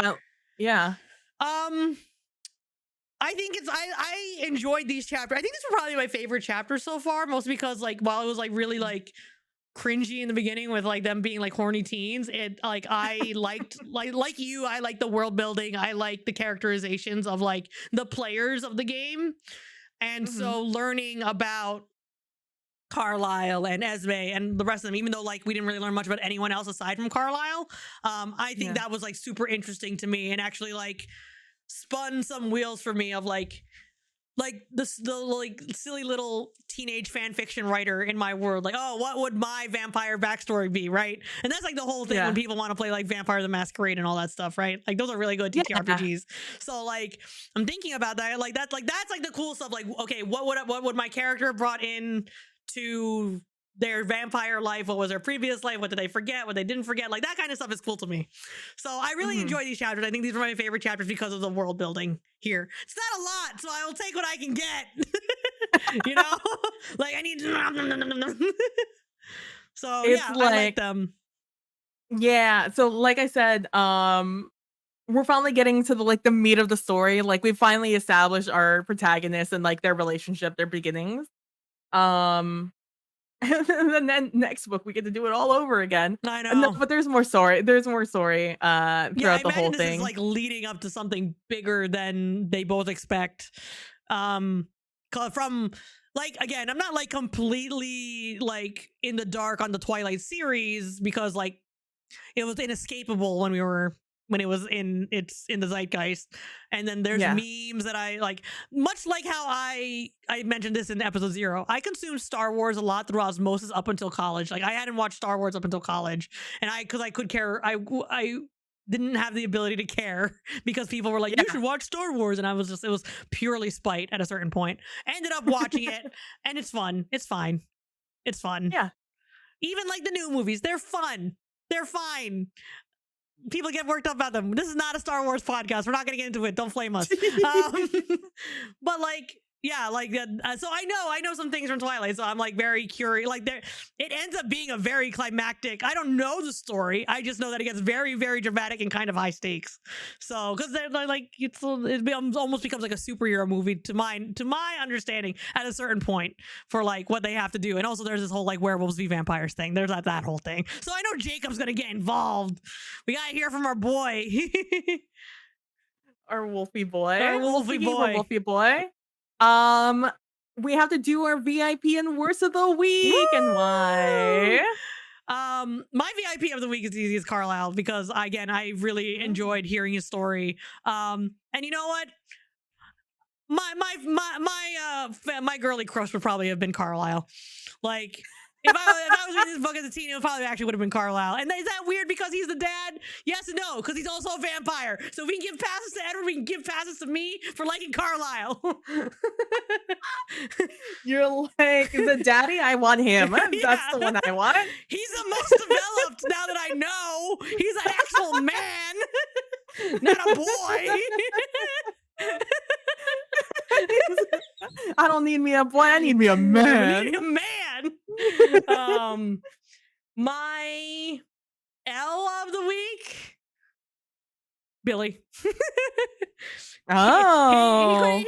Yeah. I think I enjoyed these chapters. I think these were probably my favorite chapters so far, mostly because while it was really cringy in the beginning with them being horny teens, I liked you, I like the world building, I like the characterizations of the players of the game. And so learning about Carlisle and Esme and the rest of them, even though we didn't really learn much about anyone else aside from Carlisle, I think that was super interesting to me, and actually spun some wheels for me of like the like silly little teenage fan fiction writer in my world, like, oh, what would my vampire backstory be, right? And that's like the whole thing when Yeah. people want to play like Vampire the Masquerade and all that stuff, right? Like those are really good Yeah. TTRPGs. So like I'm thinking about that, like that's like the cool stuff. Like, okay, what would my character have brought in to their vampire life? What was their previous life? What did they forget? What they didn't forget? Like that kind of stuff is cool to me. So I really Mhm. enjoy these chapters. I think these are my favorite chapters because of the world building here. It's not a lot, so I will take what I can get. You know, like I need. So It's yeah, I like like, them. yeah. So like I said, we're finally getting to the meat of the story. Like we finally established our protagonists and like their relationship, their beginnings. Um, and then next book we get to do it all over again. I No, know. but there's more story. There's more story Yeah, I throughout the whole imagine this is thing. like leading up to something bigger than they both expect. From like, again, I'm not like completely like in the dark on the Twilight series because like it was inescapable when it was in the zeitgeist. And then there's Yeah. memes that I like, much like how I mentioned this in episode 0. I consumed Star Wars a lot through osmosis up until college. Like I hadn't watched Star Wars up until college, and because I could care, I didn't have the ability to care because people were like, Yeah. you should watch Star Wars, and I was just, it was purely spite at a certain point. I ended up watching it, and it's fun. It's fine. It's fun. Yeah. Even like the new movies, they're fun. They're fine. People get worked up about them. This is not a Star Wars podcast. We're not going to get into it. Don't flame us. But like, yeah, like so I know some things from Twilight, so I'm like very curious. Like there, it ends up being a very climactic. I don't know the story. I just know that it gets very, very dramatic and kind of high stakes. So because they're like it almost becomes like a superhero movie to my understanding at a certain point for like what they have to do. And also there's this whole like werewolves v vampires thing. There's that whole thing. So I know Jacob's gonna get involved. We gotta hear from our boy. Our Wolfie boy. Our Wolfie Speaking of boy. our Wolfie boy. We have to do our VIP and worst of the week. Woo! And why? My VIP of the week is Carlisle because again, I really enjoyed hearing his story. And you know what? My girly crush would probably have been Carlisle. Like if I was reading this book as a teen, it probably actually would have been Carlisle. And is that weird because he's the dad? Yes and no, because he's also a vampire. So if we can give passes to Edward, we can give passes to me for liking Carlisle. You're like, the daddy, I want him. Yeah. That's the one I want. He's the most developed now that I know. He's an actual man, not a boy. I don't need me a boy. I need me a man. Need a man. My L of the week, Billy. Oh.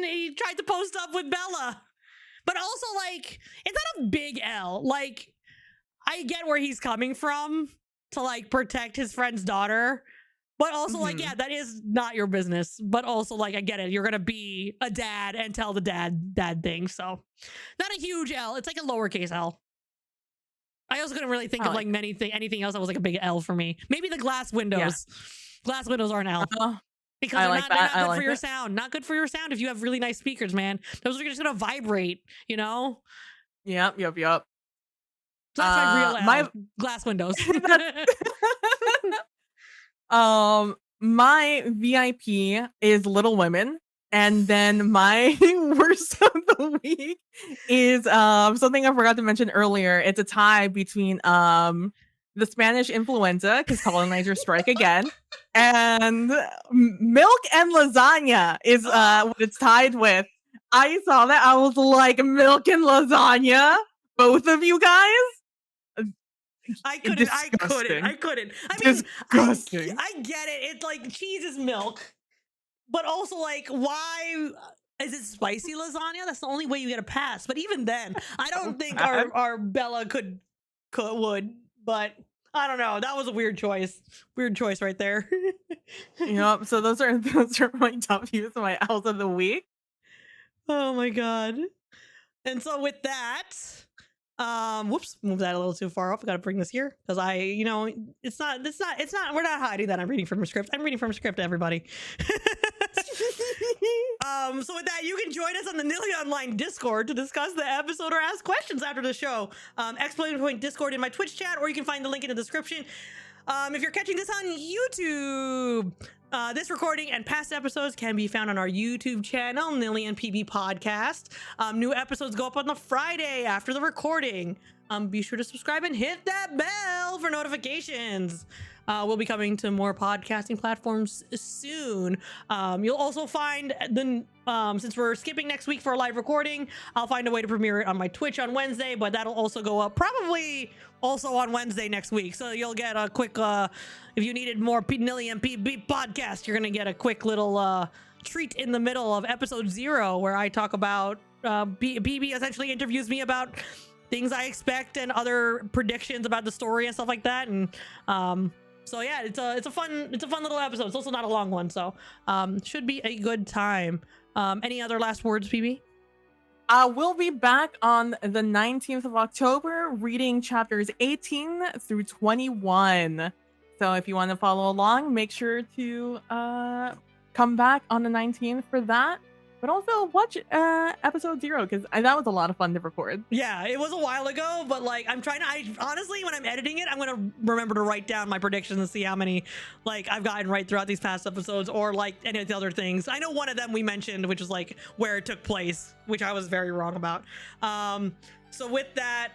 He tried to post up with Bella, but also like it's not a big L. Like I get where he's coming from to like protect his friend's daughter. But also, like, yeah, that is not your business. But also, like, I get it. You're going to be a dad and tell the dad thing. So, not a huge L. It's like a lowercase L. I also couldn't really think of, like, anything else that was, like, a big L for me. Maybe the glass windows. Yeah. Glass windows are an L. Because they're not good for your sound. Not good for your sound if you have really nice speakers, man. Those are just going to vibrate, you know? Yep. So that's my real L. Glass windows. My VIP is Little Women, and then my worst of the week is something I forgot to mention earlier. It's a tie between the Spanish influenza, because colonizers strike again, and milk and lasagna is what it's tied with. I saw that, I was like, milk and lasagna, both of you guys. I couldn't. I mean, disgusting. I get it. It's like cheese is milk, but also like, why is it spicy lasagna? That's the only way you get a pass. But even then, I don't think our Bella would. But I don't know. That was a weird choice. Weird choice right there. Yep. So those are my top views of my L's of the week. Oh my god. And so with that. Whoops, move that a little too far off. I gotta bring this here because it's not, we're not hiding that I'm reading from a script. I'm reading from a script, everybody. So with that, you can join us on the Knilly Online Discord to discuss the episode or ask questions after the show. Exclamation point Discord in my Twitch chat, or you can find the link in the description. If you're catching this on YouTube, this recording and past episodes can be found on our YouTube channel, Knilly and PB Podcast. New episodes go up on the Friday after the recording. Be sure to subscribe and hit that bell for notifications. We'll be coming to more podcasting platforms soon. You'll also find the since we're skipping next week for a live recording, I'll find a way to premiere it on my Twitch on Wednesday, but that'll also go up probably also on Wednesday next week. So you'll get a quick, if you needed more Knilly and PB podcast, you're gonna get a quick little treat in the middle of episode 0, where I talk about PB essentially interviews me about things I expect and other predictions about the story and stuff like that. And so yeah, it's a fun little episode. It's also not a long one, so should be a good time. Any other last words, PB? We'll be back on the 19th of October, reading chapters 18 through 21. So if you want to follow along, make sure to come back on the 19th for that. But also watch episode 0, because that was a lot of fun to record. Yeah, it was a while ago, but like I honestly, when I'm editing it, I'm gonna remember to write down my predictions and see how many like I've gotten right throughout these past episodes, or like any of the other things. I know one of them we mentioned, which is like where it took place, which I was very wrong about. So with that,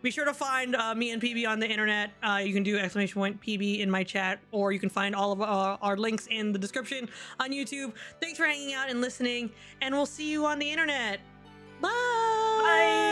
be sure to find me and PB on the internet. You can do !PB in my chat, or you can find all of our links in the description on YouTube. Thanks for hanging out and listening, and we'll see you on the internet. Bye. Bye.